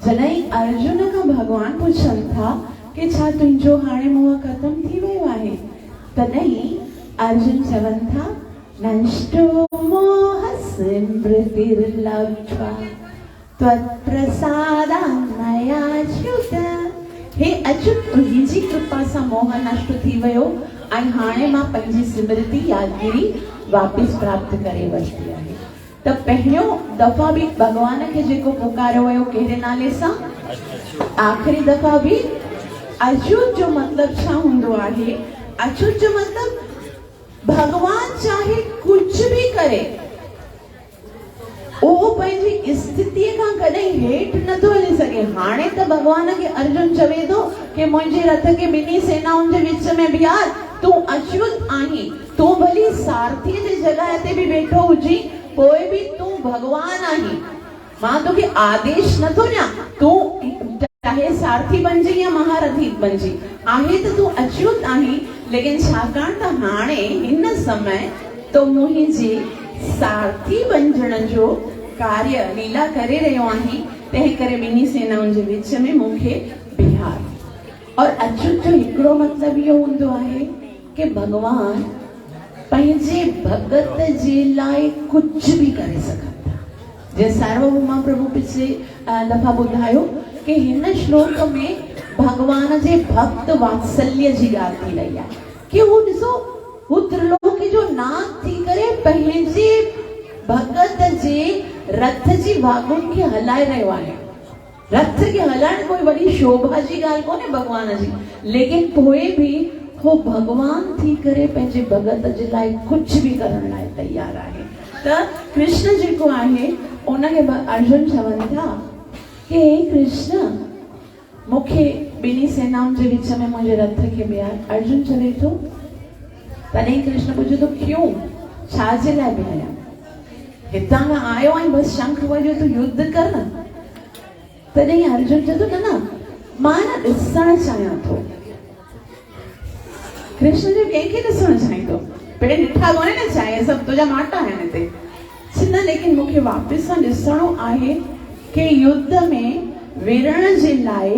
जॾहिं अर्जुन का भगवान पुछन था कि छा तुंहिंजो हाणे मोह खत्म थी वियो आहे, तॾहिं अर्जुन चवन था नष्टो मोह स्मृतिर्लब्ध्वा त्वत्प्रसादात् मयाच्युत। हे अच्युत तुंहिंजी कृपा सां मोह नष्ट थी वियो ऐं हाणे मां पंहिंजी स्मृति यादगिरी वापस प्राप्त करे वरिती आहे। त पहिरियों दफ़ा भी भगवान के जेको पुकारियो वियो कहिड़े नाले सां, आखिरी दफ़ा भी अच्युत जो मतलब छा हूंदो आहे? अच्युत जो मतलब भगवान चाहे कुछ भी करे वो पंहिंजी स्थिति खां कॾहिं हेठ नथो हली सके। हाणे त भगवान के अर्जुन चवे थो कि मुंहिंजे रथ के ॿिन्ही सेनाउनि जे विच में बीहार, तूं अच्युत आहीं, तूं भली सारथीअ जी जॻह ते भी वेठो हुजी पोइ भी तूं भगवान आहीं। मां तोखे आदेश नथो ॾियां, तूं चाहे सारथी बणिजी या महारथी बणिजी, आहे त तूं अच्युत आहीं। लेकिन छाकाणि त हाणे हिन समय तो मुंहिंजी सारथी बणजण जो कार्य लीला करे रहियो आहीं, तंहिं करे ॿिन्ही सेनाउनि जे विच में मूंखे बिहार। और अच्युत जो हिकिड़ो मतलब इहो हूंदो आहे कि भगवान पंहिंजे भगत जे लाइ कुछ भी करे सघनि था। जे सार्वभौमा प्रभु पिछले दफ़ा ॿुधायो कि हिन श्लोक में भगवान जे भक्त वात्सल्य जी ॻाल्हि थी रही आहे कि हू ॾिसो हू त्रिलोकी जो नाथ थी करे पंहिंजे भगत जे रथ जी वागुनि खे हलाए रहियो आहे। रथ खे हलाइण कोई वॾी शोभा जी ॻाल्हि कोन्हे भगवान जी, लेकिन पोइ भी हो भगवान थी करे पंहिंजे भगत जे लाइ कुछ भी करण लाइ तैयार आहे। त कृष्ण जेको आहे उनखे अर्जुन चवनि था कि कृष्ण मूंखे ॿिन्ही सेनाउनि जे विच में मुंहिंजे रथ खे बीहार। अर्जुन चवे थो, तॾहिं कृष्ण पुछे थो क्यों, छा जे लाइ बीहारियां? हितां खां आयो ऐं बसि शंख वॼो तूं युद्ध कर न। तॾहिं अर्जुन चवे थो न मां न ॾिसणु चाहियां थो। कृष्ण जो कंहिंखे ॾिसणु चाहींदो? पहिरीं ॾिठा कोन्हे न चाहे सभु तुंहिंजा माटा आहिनि हिते न, लेकिन मूंखे वापसि सां ॾिसणो आहे कि युद्ध में विरण जे लाइ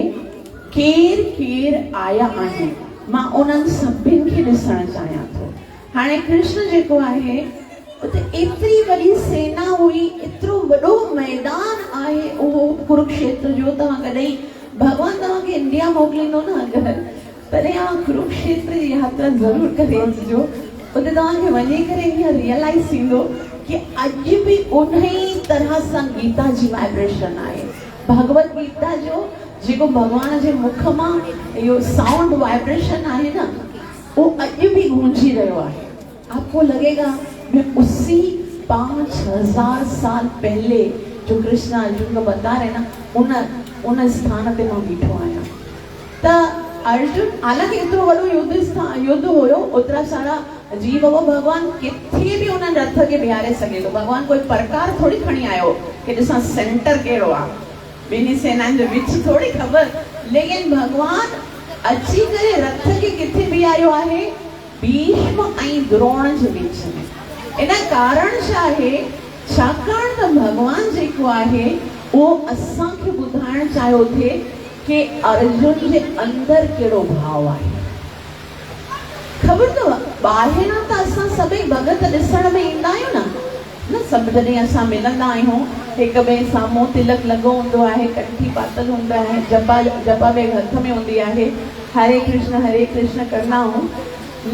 केर केर आया आहिनि, मां उन्हनि सभिनि खे ॾिसणु चाहियां थो। हाणे कृष्ण जेको आहे उते एतिरी वॾी सेना हुई, एतिरो वॾो मैदान आहे उहो कुरुक्षेत्र जो। तव्हां कॾहिं भगवान तव्हांखे इंडिया मोकिलींदो न अगरि, तॾहिं तव्हां कुरुक्षेत्र जी यात्रा ज़रूरु करे अचिजो। उते तव्हांखे वञी करे ईअं रियलाइज़ थींदो कि अॼु भी उन ई तरह सां गीता जी वाइब्रेशन आहे। भगवत गीता जो जेको भगवान जे मुख मां इहो साउंड वाइब्रेशन आहे न, वो अॼु भी गूंजी रहियो आहे। आपको लगेगा मैं उसी 5000 साल पहले जो कृष्ण अर्जुन को बता रहे ना उन स्थान ते मां बीठो आहियां। त अर्जुन हालांकि एतिरो वॾो युद्ध हुयो, ओतिरा सारा जीव हो, भगवान किथे भी उन रथ खे बीहारे सघे थो। भगवान कोई प्रकार थोड़ी खणी आयो कि ॾिसां सेंटर कहिड़ो आहे, ॿिन्ही सेनाउनि जे विच थोड़ी ख़बर। लेकिन भगवान अची करे रथ खे किथे बीहारियो आहे? भीष्म ऐं द्रोण जे विच में। इन कारण छा आहे? छाकाणि त भगवान जेको आहे उहो असांखे ॿुधाइण चाहियो थे कि अर्जुन जे अंदर कहिड़ो भाव आहे। ख़बर अथव ॿाहिरां त असां सभई भगत ॾिसण में ईंदा आहियूं न सभु जॾहिं असां मिलंदा आहियूं हिक ॿिए साम्हूं तिलक लॻो हूंदो आहे, कंठी पातल हूंदा आहे, जपा ॿिए हथ में हूंदी आहे, हरे कृष्ण कंदा आहियूं।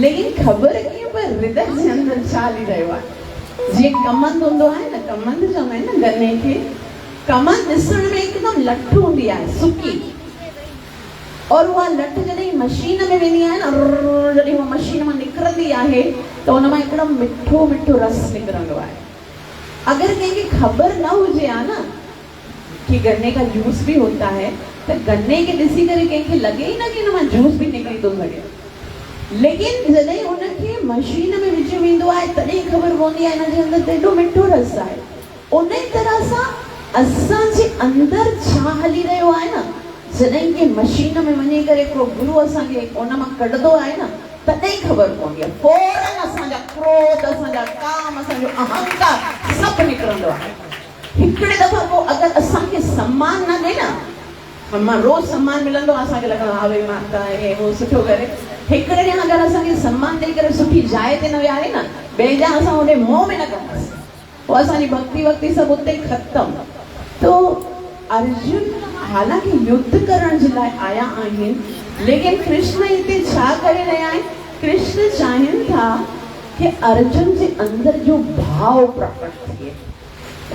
लेकिन ख़बर कीअं पर हृदय जे अंदर छा हली रहियो आहे? जीअं कमंद हूंदो आहे न, कमंद चवंदा आहिनि न गन्ने खे, कमंद ॾिसण में हिकदमि लठ हूंदी आहे सुकी, और उहा लठ जॾहिं मशीन में वेंदी आहे न, जॾहिं उहा मशीन मां निकिरंदी आहे त उन मां हिकिड़ो मिठो मिठो रस निकिरंदो आहे। अगर कहीं खबर ना हो जाए ना कि गन्ने का जूस भी होता है, तो गन्ने के दिसी करे कहीं लगे ही ना कि ना जूस भी निकली तो लगे। लेकिन जॾहिं उनखे मशीन में विझियो वेंदो आहे तॾहिं ख़बर पवंदी आहे हिन जे अंदरि त एॾो मिठो रस आहे। उन तरह सां असांजे अंदरि छा हली रहियो आहे न, जॾहिं की मशीन में वञी करे को गुरु असांखे उन मां कढंदो आहे न तॾहिं ख़बर पवंदी आहे। फौरन असांजा क्रोध, असांजा काम, असांजो अहंकार सभु निकिरंदो आहे। हिकिड़े दफ़ा पोइ अगरि असांखे सम्मान न ॾे न, मां रोज़ सम्मान मिलंदो आहे असांखे लॻंदो आहे हा भई माता हे उहो सुठो करे, हिकिड़े ॾींहुं अगरि असांखे सम्मान ॾेई करे सुठी जाइ ते न वियारे न, ॿिए जा असां होॾे मोह में न कंदासीं, पोइ असांजी भक्ति वक्ति सभु उते ख़तमु। तो अर्जुन हालांकि युद्ध करण जे लाइ आया आहिनि, लेकिन कृष्ण हिते छा करे रहिया आहिनि? कृष्ण चाहिनि था कि अर्जुन जे अंदरि जो भाव प्रकट थिए।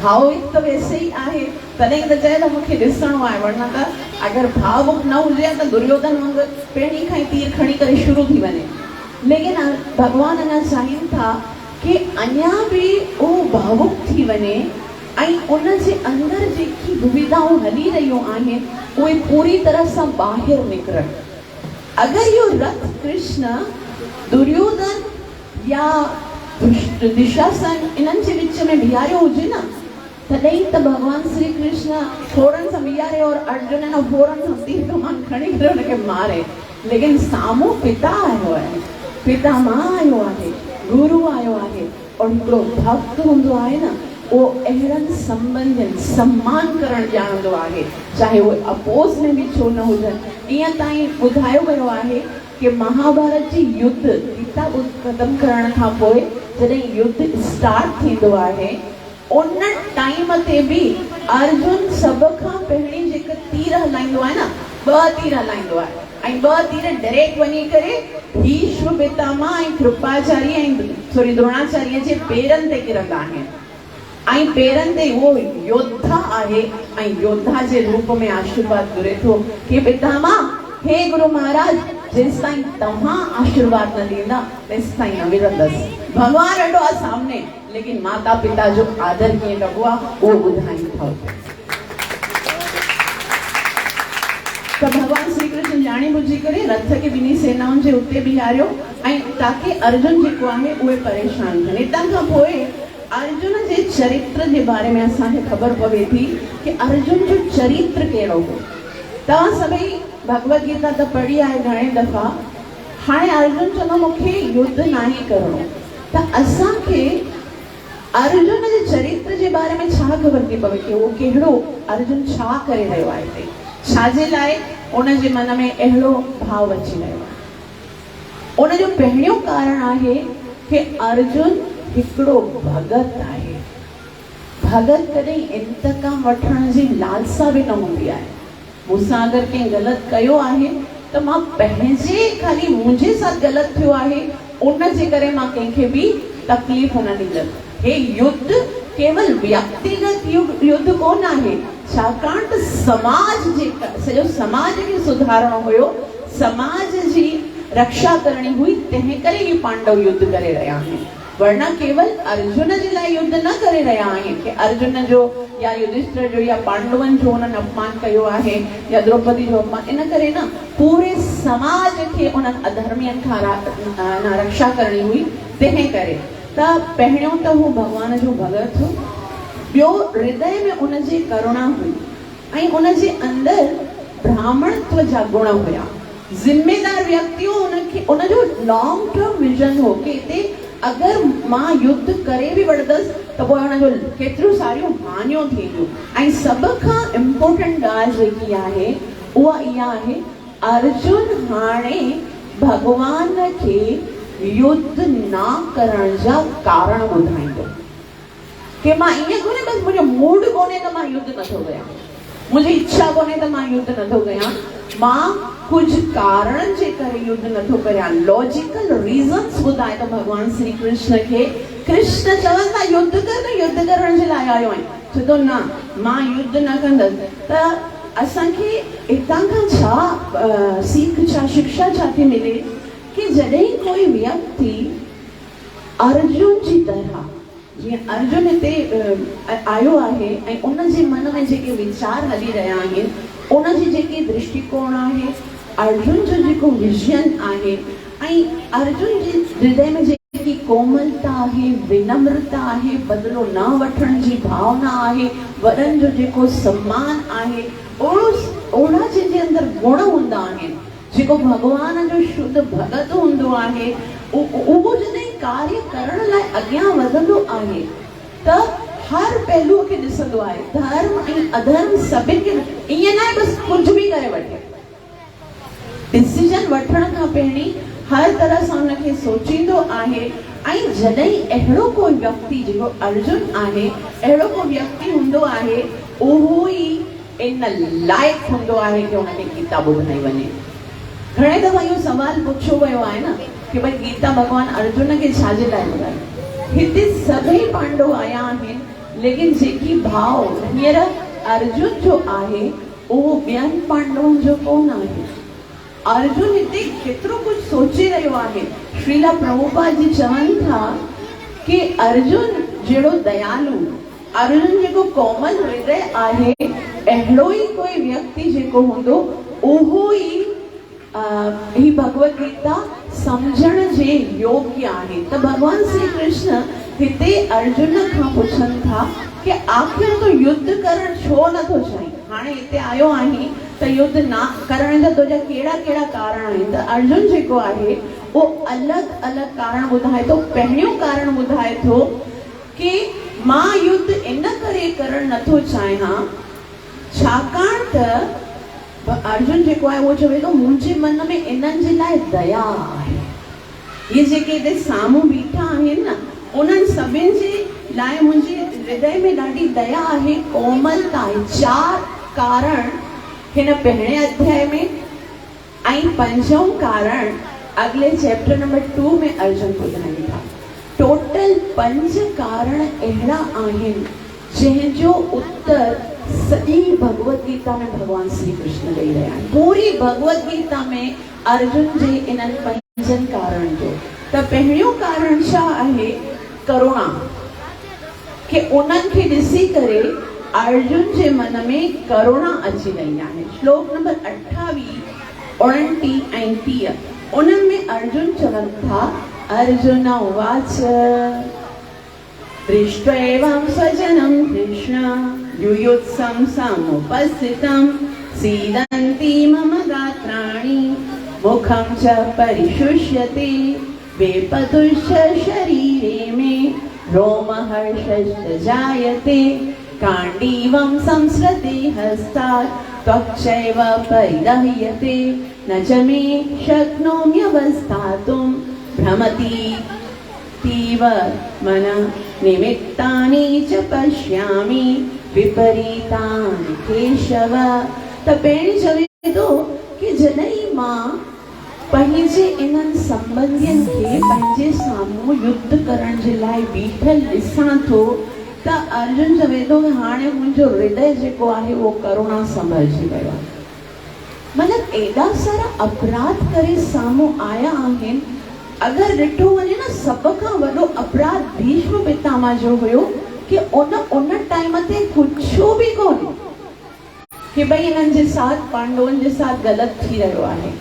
भाव त वैसे ई आहे, तॾहिं त चए त मूंखे ॾिसणो आहे, वरना त अगरि भाव न हुजे त दुर्योधन वांगुरु पहिरीं खां ई तीर खणी करे शुरू थी वञे। लेकिन भॻवान अञा चाहिनि था कि अञा बि उहो भावुक थी वञे ऐं उन जे अंदरि जेकी दुविधाऊं हली रहियूं आहिनि उहे पूरी तरह सां ॿाहिरि निकिरनि। अगरि इहो रथ कृष्ण दुर्योधन या दुशासन इन्हनि जे विच में बीहारियो हुजे न, तॾहिं त भॻवान श्री कृष्ण फौरन सां बीहारे और अर्जुन न फौरन सां तीर कमान खणी करे हुनखे मारे। लेकिन साम्हूं पिता आयो आहे, पिता मां आयो आहे, गुरु आयो आहे, और हिकिड़ो भक्त हूंदो आहे न उहो अहिड़नि संबंधनि सम्मान करणु ॼाणंदो आहे, चाहे उहे अपोज़ में बि छो न हुजनि। ईअं ताईं ॿुधायो वियो आहे कि महाभारत जी युद्ध गीता ख़तमु करण खां पोइ जॾहिं युद्ध स्टार्ट थींदो आहे उन टाइम ते बि अर्जुन सभ खां पहिरीं जेका तीर हलाईंदो आहे न, 2 तीर हलाईंदो आहे ऐं 2 तीर डायरेक्ट वञी करे भीष्म पितामह ऐं कृपाचार्य ऐं द्रोणाचार्य जे पेरनि ते किरंदा आहिनि ऐं पेरनि ते उहो योद्धा आहे ऐं योद्धा जे रूप में आशीर्वाद घुरे थो कि पितामह हे गुरु महाराज जेसि ताईं तव्हां आशीर्वाद न ॾींदा तेसि ताईं न विरंदसि। भॻवान वेठो आहे सामने, लेकिन माता पिता जो आदर कीअं कबो आहे उहो ॿुधाइनि था। त भॻवान श्री कृष्ण जाणे बुझी करे रथ खे ॿिन्ही सेनाउनि जे उते बीहारियो ऐं ताकि अर्जुन जेको आहे उहे परेशान थियनि। हितां खां पोइ अर्जुन जे चरित्र जे बारे में असांखे ख़बर पवे थी कि अर्जुन जो चरित्र कहिड़ो हो। तव्हां सभई भगवत गीता त पढ़ी आहे घणे दफ़ा। हाणे अर्जुन चवंदो मूंखे युद्ध नाहे करणो, त असांखे अर्जुन जे चरित्र जे बारे में छा ख़बर थी पवे कि उहो कहिड़ो, अर्जुन छा करे रहियो आहे हिते, छाजे लाइ उन जे मन में अहिड़ो भाव अची रहियो आहे। उन जो पहिरियों कारण आहे कि अर्जुन हिकिड़ो भगत आहे। भगत कॾहिं इंतकाम वठण जी लालसा बि न हूंदी आहे। मूंसां अगरि कंहिं ग़लति कयो आहे त मां पंहिंजे खाली मुंहिंजे साथ ग़लति थियो आहे उन जे करे मां कंहिंखे बि तकलीफ़ न ॾींदमि। हे युद्ध केवल व्यक्तिगत युद्ध कोन आहे, छाकाणि त समाज जे सॼो समाज खे सुधारणो हुयो, समाज जी रक्षा करणी हुई, तंहिं करे ही पांडव युद्ध करे रहिया आहिनि। वरना केवल अर्जुन जे लाइ युद्ध न करे रहिया आहिनि कि अर्जुन जो या युधिष्ठिर जो या पांडवनि जो उन्हनि अपमान कयो आहे या द्रौपदी जो अपमान, इन करे न पूरे समाज खे उन्हनि अधर्मियनि खां रक्षा करणी हुई। तंहिं करे त पहिरियों त हू भॻवान जो भगत हो, ॿियो हृदय में उन जी करुणा हुई ऐं उन जे अंदरि ब्राह्मणत्व जा गुण हुया। ज़िम्मेदार व्यक्ति हो, उनखे उन जो लॉन्ग टर्म विजन हो कि हिते अगरि मां युद्ध करे बि वठंदसि त पोइ हुनजो केतिरियूं सारियूं हानियूं थींदियूं। ऐं सभ खां इम्पोर्टेंट ॻाल्हि जेकी आहे उहा इहा आहे, अर्जुन हाणे भॻवान खे युद्ध न करण जा कारण ॿुधाईंदो कि मां ईअं कोन्हे बसि मुंहिंजो मूड कोन्हे त मां युद्ध नथो कयां, मुंहिंजी इच्छा कोन्हे त मां युद्ध नथो कयां, मां कुछ कारण जे करे युद्ध नथो करियां। लॉजिकल रीज़न्स ॿुधाए तो भगवान श्री कृष्ण खे। कृष्ण चवनि था युद्ध कर, त युद्ध करण जे लाइ आयो आहियां, चए थो न मां युद्ध न कंदसि। त असांखे हितां खां छा सीख, छा शिक्षा छा थी मिले कि जॾहिं कोई व्यक्ति अर्जुन जी तरह, जीअं अर्जुन हिते आयो आहे ऐं उन जे मन में जेके वीचार हली रहिया आहिनि, उन जी जेकी दृष्टिकोण आहे, अर्जुन जो जेको विजन आहे ऐं अर्जुन जे हृदय में जेकी कोमलता आहे, विनम्रता आहे, बदिलो न वठण जी भावना आहे, वॾनि जो जेको सम्मान आहे, ओड़ा जंहिंजे अंदरि गुण हूंदा आहिनि, जेको भॻवान जो शुद्ध भगत हूंदो आहे, उहो जॾहिं कार्य करण लाइ अॻियां वधंदो आहे त हर पहलूअ खे ॾिसंदो आहे, धर्म ऐं अधर्म सभिनि खे। ईअं न आहे बसि कुझु बि करे वठे, डिसीजन वठण खां पहिरीं हर तरह सां हुनखे सोचींदो आहे। ऐं जॾहिं अहिड़ो कोई व्यक्ति जेको अर्जुन आहे, अहिड़ो को व्यक्ति हूंदो आहे, उहो ई इन लाइक़ु हूंदो आहे कि हुनखे गीता ॿुधाई वञे। घणे दफ़ा इहो सवाल पुछियो वियो आहे न कि भई गीता भॻवान अर्जुन खे छाजे लाइ ॿुधाई। हिते सभई पांडव आया आहिनि, लेकिन जेकी भाव हींअर अर्जुन जो आहे उहो ॿियनि पांडवनि जो कोन आहे। अर्जुन हिते केतिरो कुझु सोचे रहियो आहे। श्रीला प्रभुपाद जी चवनि था कि अर्जुन जहिड़ो दयालु, अर्जुन जेको कोमल हृदय आहे, अहिड़ो ई कोई व्यक्ति जेको हूंदो उहो ही भगवत गीता समझण जे योग्य आहे। त भगवान श्री कृष्ण हिते अर्जुन खां पुछनि था कि आखिर तो युद्ध करण छो नथो चाहीं। हाणे हिते आयो आहीं त युद्ध न करण जा तुंहिंजा कहिड़ा कहिड़ा कारण आहिनि। त अर्जुन जेको आहे वो अलॻि अलॻि कारण ॿुधाए थो। पहिरियों कारण ॿुधाए थो कि मां युद्ध इन करे करण नथो चाहियां छाकाणि त अर्जुन जेको आहे उहो चवे थो मुंहिंजे मन में इन्हनि जे लाइ दया आहे। ये जेके हिते साम्हूं बीठा आहिनि न, उन्हनि सभिनि जे लाइ मुंहिंजे हृदय में ॾाढी दया आहे, कोमलता आहे। 4 कारण हिन पहिरें अध्याय में ऐं 5वां कारण अगले चैप्टर नंबर 2 में अर्जुन ॿुधाइनि था। टोटल 5 कारण अहिड़ा आहिनि जंहिंजो उत्तर सॼी भगवत गीता में भगवान श्री कृष्ण ॾेई रहिया आहिनि। पूरी भगवत गीता में अर्जुन जे इन्हनि 5 कारण जो। त पहिरियों कारण छा आहे? करुणा, कि उन्हनि खे ॾिसी करे अर्जुन जे मन में करुणा अची रही आहे। श्लोक नंबर 28, 29 ऐं 30 उन्हनि में अर्जुन चवनि था, अर्जुन उवाच दृष्ट्वैवं स्वजनं कृष्ण युयुत्सं समुपस्थितं सीदन्ति मम गात्राणि मुखं च परिशुष्यते वेपतुश्च शरीरे मे रोमहर्षश्च जायते काण्डीवं संसृते हस्तात् त्वक्चैव परिदह्यते न च मे शक्नोम्यवस्थातुं भ्रमतीव मन निमित्तानि च पश्यामि विपरीतानि केशव। त पहिरीं चवे थो कि जॾहिं मां पंहिंजे इन्हनि संबंधियुनि खे पंहिंजे साम्हूं युद्ध करण जे लाइ बीठल ॾिसां थो त अर्जुन चवे थो कि हाणे मुंहिंजो हृदय जेको आहे उहो करुणा सां भरिजी वियो आहे। मतिलबु एॾा सारा अपराध करे साम्हूं आया आहिनि। अगरि ॾिठो वञे न, सभ खां वॾो अपराध भीष्म पितामह जो हुयो कि उन टाइम ते कुझु बि कोन कि भई हिननि जे साथ पांडवनि जे साथ ग़लति थी रहियो आहे।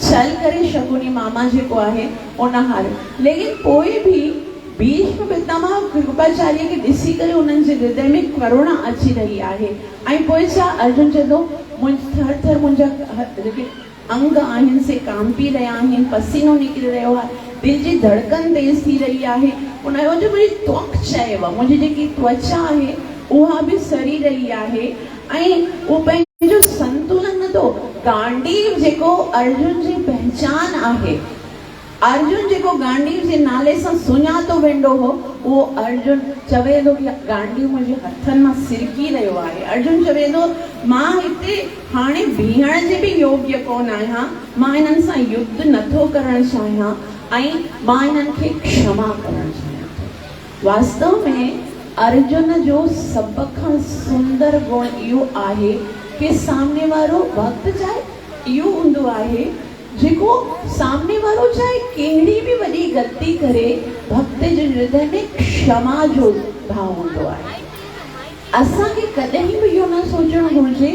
छल करे शकुनी मामा जेको आहे उन हारे, लेकिन पोइ बि भीष्म पितामह कृपाचार्य खे ॾिसी करे उन्हनि जे हृदय में करुणा अची रही आहे। ऐं पोइ छा अर्जुन चए थो, थर थर मुंहिंजा जेके अंग आहिनि से कांपी रहिया आहिनि, पसीनो निकिरी रहियो आहे, दिलि जी धड़कन तेज़ थी रही आहे। उनजो जो मुंहिंजी त्वक चयव, मुंहिंजी जेकी त्वचा आहे उहा बि सड़ी रही आहे ऐं उहो पंहिंजो संतुलन नथो। गांडीव जेको अर्जुन जी पहचान आहे, अर्जुन जेको गांडीव जे नाले सां सुञातो वेंदो हो, उहो अर्जुन चवे थो कि गांडीव मुंहिंजे हथनि मां सिरकी रहियो आहे। अर्जुन चवे थो मां हिते हाणे बीहण जे बि योग्य कोन आहियां, मां हिननि सां युद्ध नथो करणु चाहियां ऐं मां हिननि खे क्षमा करणु चाहियां थो। वास्तव में अर्जुन जो सभ खां सुंदर गुण इहो आहे कि सामने वारो भक्त चाहे इहो हूंदो आहे जेको सामने वारो चाहे कहिड़ी बि वॾी ग़लती करे, भक्त जे हृदय में क्षमा जो भाव हूंदो आहे। असांखे कॾहिं बि इहो न सोचणु घुरिजे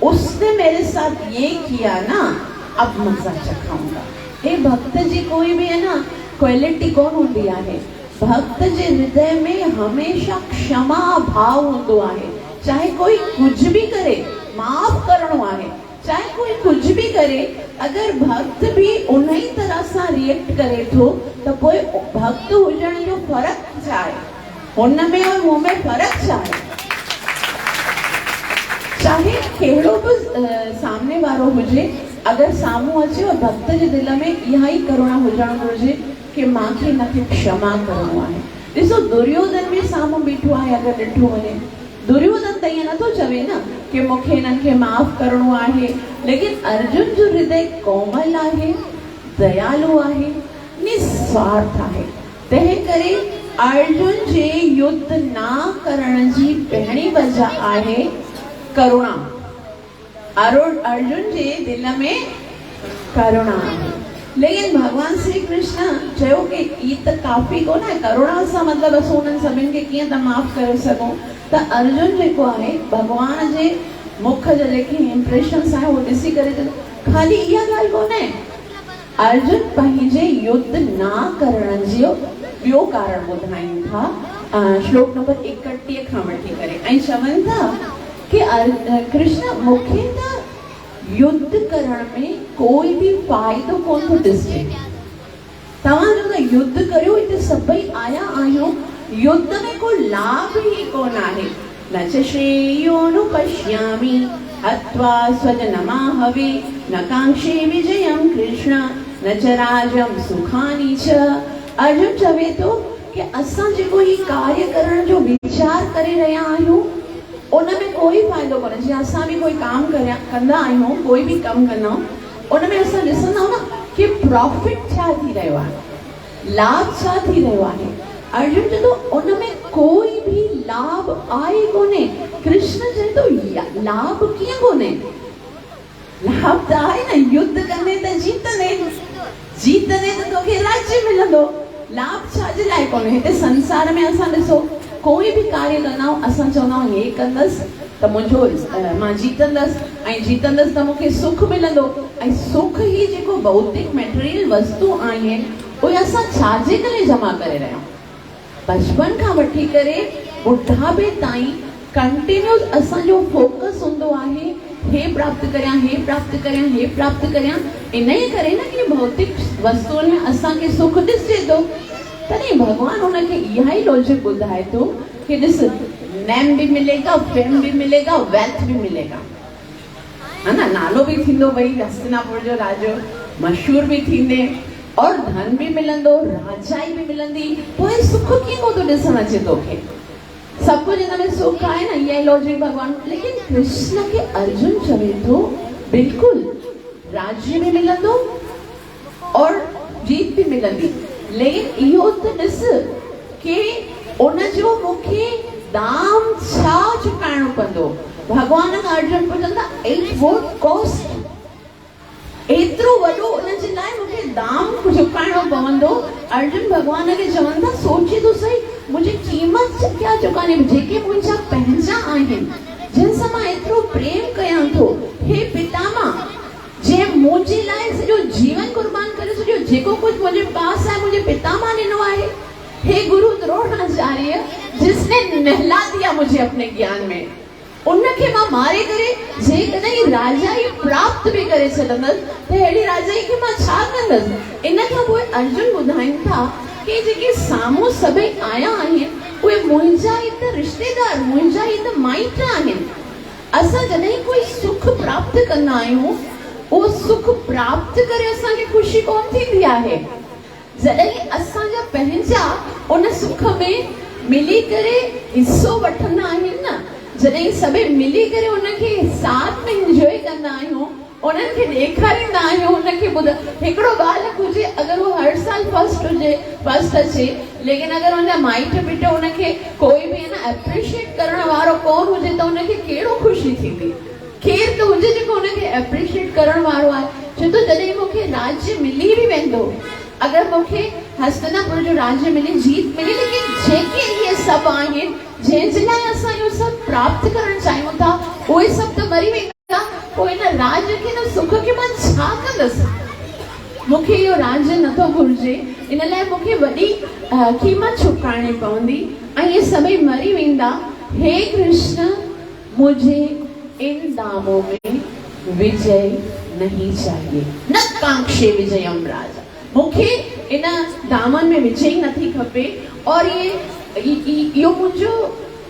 उसने मेरे साथ ये किया ना अब मज़ा चखाऊंगा। हे भक्त जी कोई भी है ना क्वालिटी कौन होती है, भक्त जे हृदय में हमेशा क्षमा भाव होतो है। चाहे कोई कुछ भी करे माफ करणो है, चाहे कोई कुछ भी करे, अगर भक्त भी उन्हीं तरह से रिएक्ट करे तो कोई भक्त हुजण जो फर्क छा आहे, हुन में और मुंह में फर्क छा आहे। चाहे कहिड़ो बि सामने वारो हुजे, अगर साम्हूं अचे और भक्त जे दिल में इहा ई करुणा हुजण घुरिजे कि मूंखे हिनखे क्षमा करणो आहे। ॾिसो दुर्योधन बि साम्हूं बीठो आहे, अगर ॾिठो वञे दुर्योधन त ईअं नथो चवे न कि मूंखे हिननि खे माफ़ करणो आहे, लेकिन अर्जुन जो हृदय कोमल आहे, दयालु आहे, निस्वार्थ आहे। तंहिं करे अर्जुन जे युद्ध ना करण जी पहिरीं वजह आहे करुणा। अर्जुन जे दिल में करुणा आहे। लेकिन भगवान श्री कृष्ण चयो कि ई त काफ़ी कोन आहे, करुणा सां मतिलबु असां उन्हनि सभिनि खे कीअं त माफ़ करे सघूं। त अर्जुन जेको आहे भगवान जे मुख जा जेके इम्प्रेशन्स आहे उहो ॾिसी करे ख़ाली इहा ॻाल्हि कोन आहे, अर्जुन पंहिंजे युद्ध ना करण जो ॿियो कारण ॿुधाइनि था श्लोक नंबर 31 खां वठी करे, ऐं चवनि था कि कृष्ण मूंखे त युद्ध करण में कोई भी फ़ाइदो कोन थो ॾिसे। तव्हां जो त युद्ध करियो, हिते सभई आया आहियो, युद्ध में कोई लाभ ही कोन आहे। न च श्रेयोनुपश्यामि हत्वा स्वजनमाहवे न कांक्षे विजयं कृष्ण न च राज्यं सुखानि च। अर्जुन चवे थो कि असां जेको ही कार्य करण जो विचार करे रहिया आहियूं उनमें कोई फ़ाइदो कोन्हे। जीअं असां भी कोई काम कंदा आहियूं, कोई भी कमु कंदा आहियूं, उनमें असां ॾिसंदा आहियूं न कि प्रॉफिट छा थी रहियो आहे, लाभ छा थी रहियो आहे। अर्जुन चए थो उनमें कोई भी लाभ आहे कोन्हे। कृष्ण चए थो लाभ कीअं कोन्हे, लाभ त आहे न, युद्ध कंदे त जीतंदे त तोखे राज्य मिलंदो, लाभ छा जे लाइ कोन्हे। हिते संसार में असां ॾिसो कोई भी कार्य कंदा आहियूं, असां चवंदा आहियूं हे कंदसि त मुंहिंजो मां जीतंदसि, ऐं जीतंदसि त मूंखे सुख मिलंदो। ऐं सुख ही जेको भौतिक मटेरियल वस्तु आहिनि उहे असां छाजे करे जमा करे रहिया आहियूं। बचपन खां वठी करे बुढ़ापे ताईं कंटिन्यूस असांजो फोकस हूंदो आहे हे प्राप्त करियां, हे प्राप्त करियां, हे प्राप्त करियां। इन ई करे न कि भौतिक वस्तुअनि में असांखे सुख ॾिसिजे थो, तॾहिं भगवान उनखे इहा ई लॉजिक ॿुधाए थो कि ॾिस नेम भी मिलेगा, फेम भी मिलेगा, वेल्थ भी मिलेगा, है ना, नालो भी थींदो, भई हस्तिनापुर जो राजो मशहूर भी थींदे और धन भी मिलंदो, राजाई भी मिलंदी, पोइ सुख कीअं कोन थो ॾिसण अचे तोखे। सब कुछ हिन में सुख आहे न, इहा लॉजिक भगवान। लेकिन कृष्ण के अर्जुन चवे थो बिल्कुल राज्य भी मिलंदो और जीत भी मिलंदी, लेकिन इहो त ॾिस कि उन जो मूंखे दाम छा चुकाइणो पवंदो। भगवान अर्जुन पुछंदा एट व्हाट कॉस्ट, एतिरो वॾो उन जे लाइ मूंखे दाम चुकाइणो पवंदो। अर्जुन भगवान खे चवनि था सोचे तो सही, मुझे कीमत क्या चुकानी, जेके मुंहिंजा पंहिंजा आहिनि, जिन सां मां एतिरो प्रेम कयां थो, हे पितामह जंहिं मुंहिंजे लाइ सॼो जीवन कुर्बान करे छॾियो, जेको कुझु मुंहिंजे पास आहे मुंहिंजे पितामह ॾिनो आहे। हे गुरु द्रोणाचार्य जिसने नहला दिया मुझे अपने ज्ञान में, उनखे मां मारे करे जेकॾहिं राजाई प्राप्त भी करे छॾंदसि त अहिड़ी राजाई खे मां छा कंदसि। इन खां पोइ अर्जुन ॿुधाइनि था कि जेके साम्हूं सभई आया आहिनि उहे मुंहिंजा ई त रिश्तेदार, मुंहिंजा ई त माइट आहिनि। असां जॾहिं कोई सुख प्राप्त कंदा आहियूं उहो सुख प्राप्त करे असांखे ख़ुशी कोन थींदी आहे, जॾहिं असांजा पंहिंजा उन सुख में मिली करे हिस्सो वठंदा आहिनि न, जॾहिं सभई मिली करे उनखे साथ में इंजॉय कंदा आहियूं, उन्हनि खे ॾेखारींदा आहियूं, उनखे हिकिड़ो ॻाल्हि हुजे अगरि उहो हर साल फर्स्ट अचे, लेकिन अगरि उनजा माइट पिट उनखे कोई बि है न एप्रिशिएट करण वारो कोन हुजे त उनखे कहिड़ो ख़ुशी थींदी। केर त हुजे जेको उनखे एप्रिशिएट करण वारो आहे। छो त जॾहिं मूंखे राज्य मिली भी वेंदो, अगरि मूंखे हस्तिनापुर जो राज्य मिली, जीत मिली, लेकिन जेके इहे सभु आहिनि जंहिंजे लाइ असां इहो सभु प्राप्त करणु चाहियूं था उहे सभु त मरी वेंदा, पोइ इन राज्य खे न सुख खे मां छा कंदसि? मूंखे इहो राज्य नथो घुरिजे, इन लाइ मूंखे वॾी क़ीमत चुकाइणी पवंदी ऐं इहे सभई मरी वेंदा। हे कृष्ण, मुझे इन दामों में विजय नहीं चाहिए, न कांक्षे विजयम राजा। मूंखे इन दामन में विजय नथी खपे। और इहो मुंहिंजो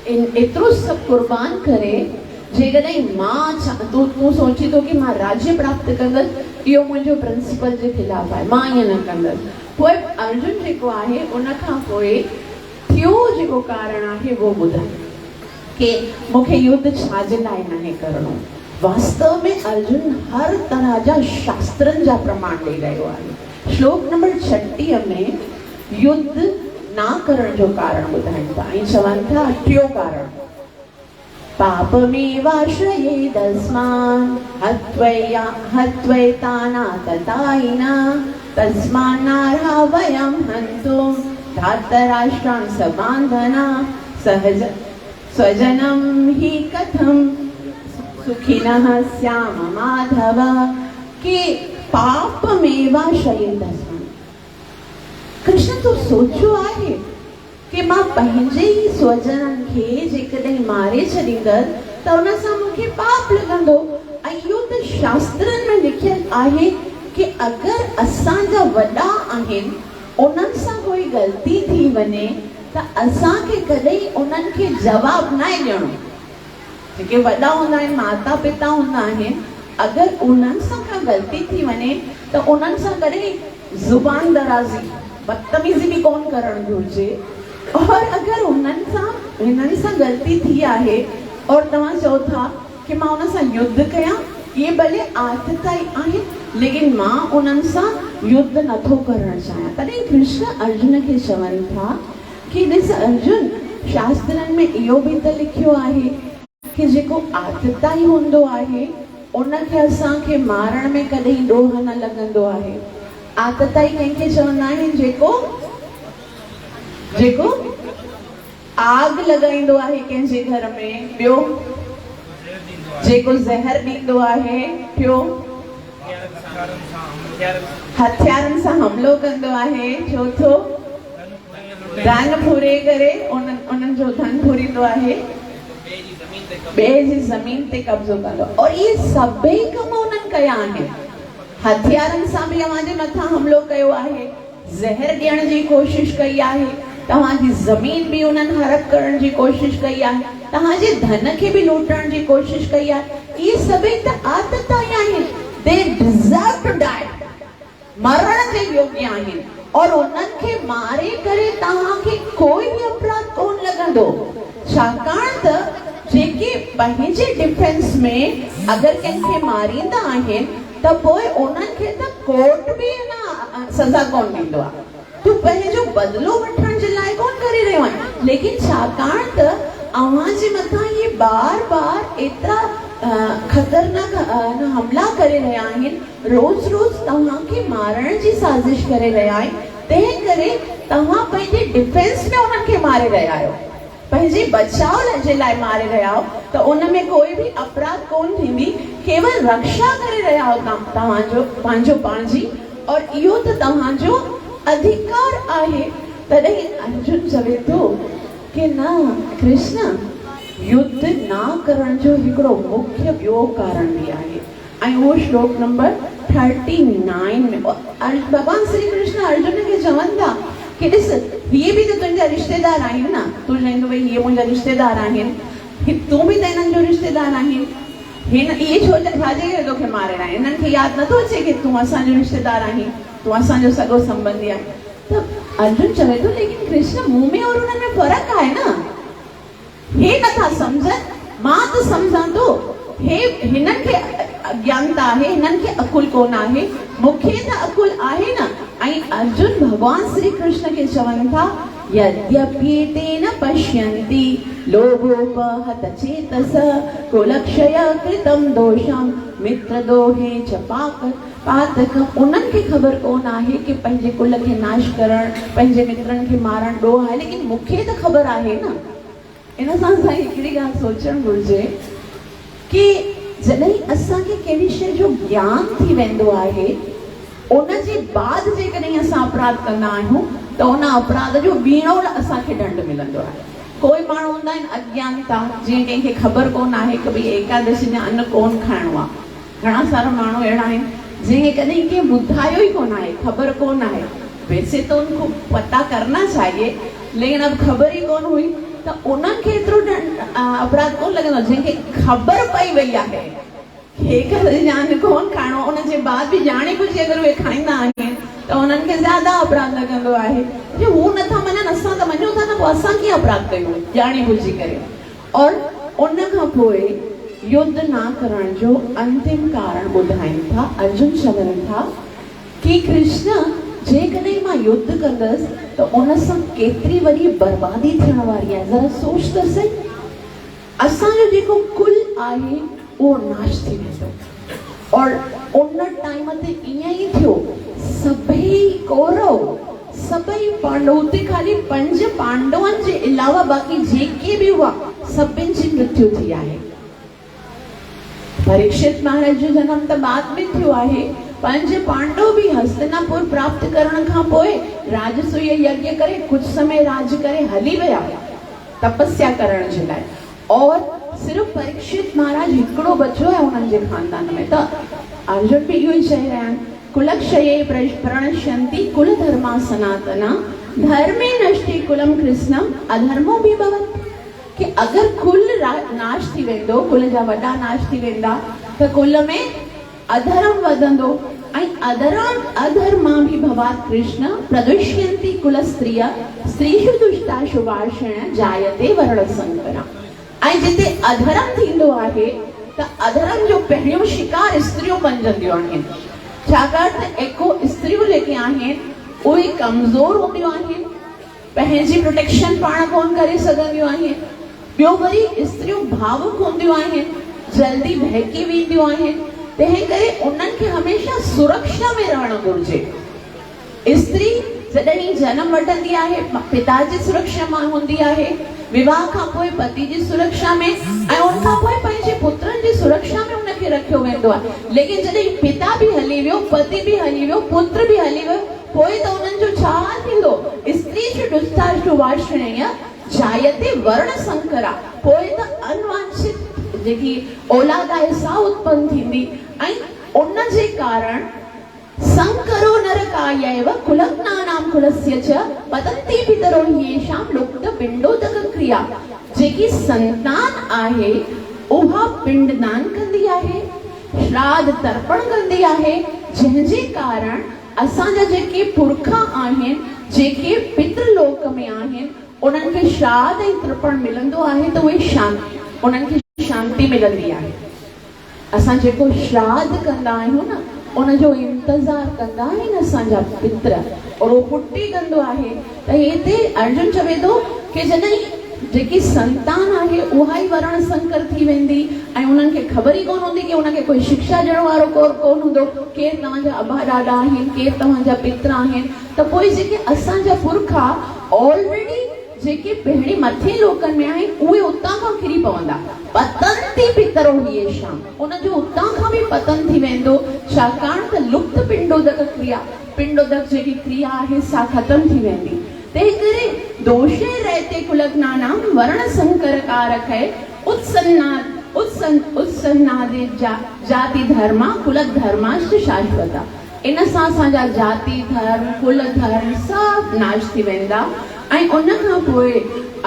एतिरो सभु कुर्बान करे जेकॾहिं मां तूं सोची थो कि मां राज्य प्राप्त कंदसि, इहो मुंहिंजो प्रिंसिपल जे खिलाफ़ आहे, मां ईअं न कंदसि। पोइ अर्जुन जेको आहे उन खां पोइ थियो जेको कारण आहे वो ॿुधाए कि मूंखे युद्ध छाजे लाइ नाहे करणो। वास्तव में अर्जुन हर तरह जा शास्त्रनि जा प्रमाण ॾेई रहियो आहे। श्लोक नंबर 36 में युद्ध ना करण जो कारण ॿुधाइनि था ऐं चवनि था टियों कारण, पापमेवाश्रयेदस्मान् हत्वैतानाततायिना तस्मान्नार्हा वयं हन्तुं धार्तराष्ट्रान् सबान्धना सहज स्वजनं हि कथं सुखिनः स्याम माधव। कि पापमेवाश्रयेदस्मान्, कृष्ण तो सोचो आहे कि मां पंहिंजे ई स्वजननि खे जेकॾहिं मारे छॾींदसि त उन सां मूंखे पाप लॻंदो। ऐं इहो त शास्त्रनि में लिखियलु आहे कि अगरि असांजा वॾा आहिनि उन्हनि सां कोई ग़लती थी वञे त असांखे कॾहिं उन्हनि खे जवाबु न ॾियणो। जेके वॾा हूंदा आहिनि, माता पिता हूंदा आहिनि, अगरि उन्हनि सां का ग़लती थी वञे त उन्हनि सां कॾहिं ज़ुबान दराज़ी बदतमीज़ी बि कोन करणु घुरिजे। और अगर हिननि सां ग़लती थी आहे और तव्हां चओ था कि मां उन सां युद्ध कयां, ये भले आतताई आहे लेकिन मां उन्हनि सां युद्ध नथो करणु चाहियां। तॾहिं कृष्ण अर्जुन खे चवनि था कि ॾिस अर्जुन, शास्त्रनि में इहो बि त लिखियो आहे कि जेको आतताई हूंदो आहे उनखे असांखे मारण में कॾहिं ॾोह न लॻंदो आहे। आतताई कंहिंखे चवंदा आहिनि जेको आग लॻाईंदो आहे कंहिंजे घर में, ॿियो जेको ज़हर ॾींदो आहे, टियों हथियारनि सां हमलो कंदो आहे, चौथो धन फुरे करे उन्हनि जो धन फुरींदो आहे, ॿिए जी ज़मीन ते कब्ज़ो कंदो। और इहे सभई कम उन्हनि कया आहिनि। हथियारनि सां बि अवांजे मथां हमलो कयो आहे, ज़हर ॾियण जी कोशिश कई आहे, तव्हांजी ज़मीन बि उन्हनि हड़प करण जी कोशिश कई आहे, तव्हांजे धन खे बि लूटण जी कोशिश कई आहे। इहे सभई त आतताई आहिनि। दे डिज़र्व टू डाई, मरण जे योग्य आहिनि। और उन्हनि खे मारे करे तव्हांखे कोई बि अपराध कोन लॻंदो, छाकाणि त जेके पंहिंजे डिफेंस में अगरि कंहिंखे मारींदा आहिनि त पोइ उन्हनि खे त कोर्ट बि न सज़ा कोन ॾींदो आहे। तूं पंहिंजो बदिलो वठण जे लाइ कोन करे रहियो आहीं, लेकिन छाकाणि त अव्हां जे मथां इहे बार बार एतिरा ख़तरनाक हमला करे रहिया आहिनि, रोज़ रोज़ तव्हांखे मारण जी साज़िश करे रहिया आहिनि, तंहिं करे तव्हां पंहिंजे डिफेंस में उन्हनि खे मारे रहिया आहियो, पंहिंजे बचाव जे लाइ मारे रहिया आहियो। त उन में कोई बि अपराध कोन थींदी, केवल रक्षा करे रहिया आहियो तव्हांजो पंहिंजो पाण जी। और इहो त तव्हांजो अधिकार आहे। तॾहिं अर्जुन चवे थो कि न कृष्ण, युद्ध ना करण जो हिकिड़ो मुख्य ॿियो कारण बि आहे ऐं उहो श्लोक नंबर 39 में भॻवान श्री कृष्ण अर्जुन खे चवनि था कि ॾिस, इहे बि त तुंहिंजा रिश्तेदार आहिनि न। तूं चवंदो भई इहे मुंहिंजा रिश्तेदार आहिनि, तूं बि त हिननि जो रिश्तेदार आहीं, इहे छो छाजे करे तोखे मारणा आहिनि? हिननि खे यादि नथो अचे कि तूं असांजो रिश्तेदार आहीं, तूं असांजो सॻो संबंधी आहे। त अर्जुन चवे थो लेकिन कृष्ण, मूं में और उन्हनि में फ़र्क़ु आहे न। हे नथा सम्झनि, मां त सम्झां थो। हे हिननि खे अज्ञानता आहे, हिननि खे अकुल कोन आहे, मूंखे त अकुल आहे न। ऐं अर्जुन भगवान श्री कृष्ण खे चवनि था यद्यप्येते न पश्यन्ति लोभोपहत चेतस कुलक्षय कृतं दोषं मित्रदोहे च पातकं। उन्हनि खे ख़बर कोन आहे कि पंहिंजे कुल खे नाश करणु, पंहिंजे मित्रनि खे मारणु ॾोह आहे, लेकिन मूंखे त ख़बर आहे न। इन सां असांखे हिकिड़ी ॻाल्हि सोचणु घुरिजे कि जॾहिं असांखे कहिड़ी शइ जो ज्ञान थी वेंदो आहे, उन जे बाद जेकॾहिं असां अपराध कंदा आहियूं त उन अपराध जो वीणो असांखे दंड मिलंदो आहे। कोई माण्हू हूंदा आहिनि अज्ञानता, जीअं कंहिंखे ख़बर कोन आहे कि भई एकादशी में अन्न कोन खाइणो आहे। घणा सारा माण्हू अहिड़ा आहिनि जिन्हें कहीं के बुधायो ही कौन है, खबर कौन है। वैसे तो उनको पता करना चाहिए, लेकिन अब खबर ही कौन हुई तो उनके एतिरो अपराध कौन लगंदो जिनके खबर पई वई आहे जान कौन खाणो, उन जे बाद भी जाने बुझे अगर वे खाईंदा आहिनि त उन्हनि खे ज्यादा अपराध लगंदो आहे। जो हू नथा मञनि, असां त मञूं था न, पोइ असां कीअं अपराध कयूं जाने बुझी करे। और उन खां पोइ युद्ध ना करण जो अंतिम कारण ॿुधाइनि था। अर्जुन चवनि था कि कृष्ण जेकॾहिं मां युद्ध कंदसि त उन सां केतिरी वॾी बर्बादी थियण वारी आहे। ज़रा सोच त सही, असांजो जेको कुल आहे उहो नाश थी वेंदो। और उन टाइम ते ईअं ई थियो, सभई कौरव सभई पांडव, उते खाली 5 पांडवनि जे अलावा बाक़ी जेके बि हुआ सभिनि जी मृत्यु थी आहे। परीक्षित महाराज जो जन्म त बाद में थियो आहे। 5 पांडव भी हस्तिनापुर प्राप्त करण खां पोइ राजसूय यज्ञ करे कुछ समय राज करे हली विया तपस्या करण जे लाइ। और सिर्फ परीक्षित महाराज हिकिड़ो बचो है उन्हनि जे खानदान में। त अर्जुन भी इहो ई चई रहिया आहिनि, कुलक्षये प्रणश्यन्ति कुल धर्मा सनातना धर्मे नष्टे कुलम कृष्णम अधर्मो भी भवत्। कि अगर कुल नाश थी वेंदो, कुल जा वॾा नाश थी वेंदा त कुल में अधर्म वधंदो ऐं अधर्मा भी भवात् कृष्ण प्रदुष्यन्ति कुल स्त्रिय स्त्रीषु दुष्टाशु वार्षण जायते वर्ण संकरा। ऐं जिते अधर्म थींदो आहे त अधर्म जो पहिरियों शिकार स्त्रियूं बणजंदियूं आहिनि। छाकाणि त एको स्त्रियूं जेके आहिनि उहे कमज़ोर हूंदियूं आहिनि, पंहिंजी प्रोटेक्शन पाण कोन करे सघंदियूं आहिनि। ॿियो वरी स्त्रियूं भावुक हूंदियूं आहिनि, जल्दी बहकी वेंदियूं आहिनि। तंहिं करे उन्हनि खे हमेशा सुरक्षा में रहणु घुरिजे। स्त्री जॾहिं जनम वठंदी आहे पिता जी सुरक्षा में हूंदी आहे, विवाह खां पोइ पति जी सुरक्षा में ऐं उन खां पोइ पंहिंजे पुत्रनि जी सुरक्षा में उनखे रखियो वेंदो आहे। लेकिन जॾहिं पिता भी हली वियो, पति भी हली वियो, पुत्र भी हली वियो, पोइ त उन्हनि जो छा थींदो? स्त्रीषु दुष्टाशु वार्ष्णेय जायते वर्ण संकरा। पोइ त अनवांछित जेकी औलाद आहे सा उत्पन्न थींदी ऐं उन जे कारण संकरो नरकायैव कुलग्नानां कुलस्य च पतन्ति पितरो येषां लुप्त पिंडोदक क्रिया। जेकी संतान आहे उहा पिंडदान कंदी आहे, श्राद्ध तर्पण कंदी आहे, जंहिंजे कारण असांजा जेके पुरखा आहिनि, जेके पितृलोक में आहिनि, उन्हनि खे श्राद्ध ऐं तर्पण मिलंदो आहे त उहे शांति, उन्हनि खे शांति मिलंदी आहे। असां जेको श्राद्ध कंदा आहियूं न, उन जो इंतजार कंदा आहिनि असांजा पित्र, और वो पुट्टी कंदो आहे। त हिते अर्जुन चवे थो कि जॾहिं जेकी संतान आहे उहा ई वर्ण संकर थी वेंदी ऐं उन्हनि खे ख़बर ई कोन हूंदी कि उनखे कोई शिक्षा ॾियण वारो कोन हूंदो, केरु तव्हांजा अबा ॾाॾा आहिनि, केरु तव्हांजा पित्र आहिनि। त पोइ जेके असांजा पुरखा ऑलरेडी जेके पहिरीं मथे लोकनि में आहिनि उहे उतां खां किरी पवंदा। पतन्ति पितरो येषां, उन जो उतां खां बि पतन थी वेंदो। छाकाणि त लुप्त पिंडोदक क्रिया, पिंडोदक जेकी क्रिया आहे सा ख़तम थी वेंदी। तंहिं करे दोषे रहते कुलग्नानां वर्ण संकर कारकै उत्सन्नादि जाति धर्मा कुल धर्माश्च शाश्वता। इन सां असांजा जाति धर्म कुल धर्म सभु नाश थी वेंदा। ऐं उन खां पोइ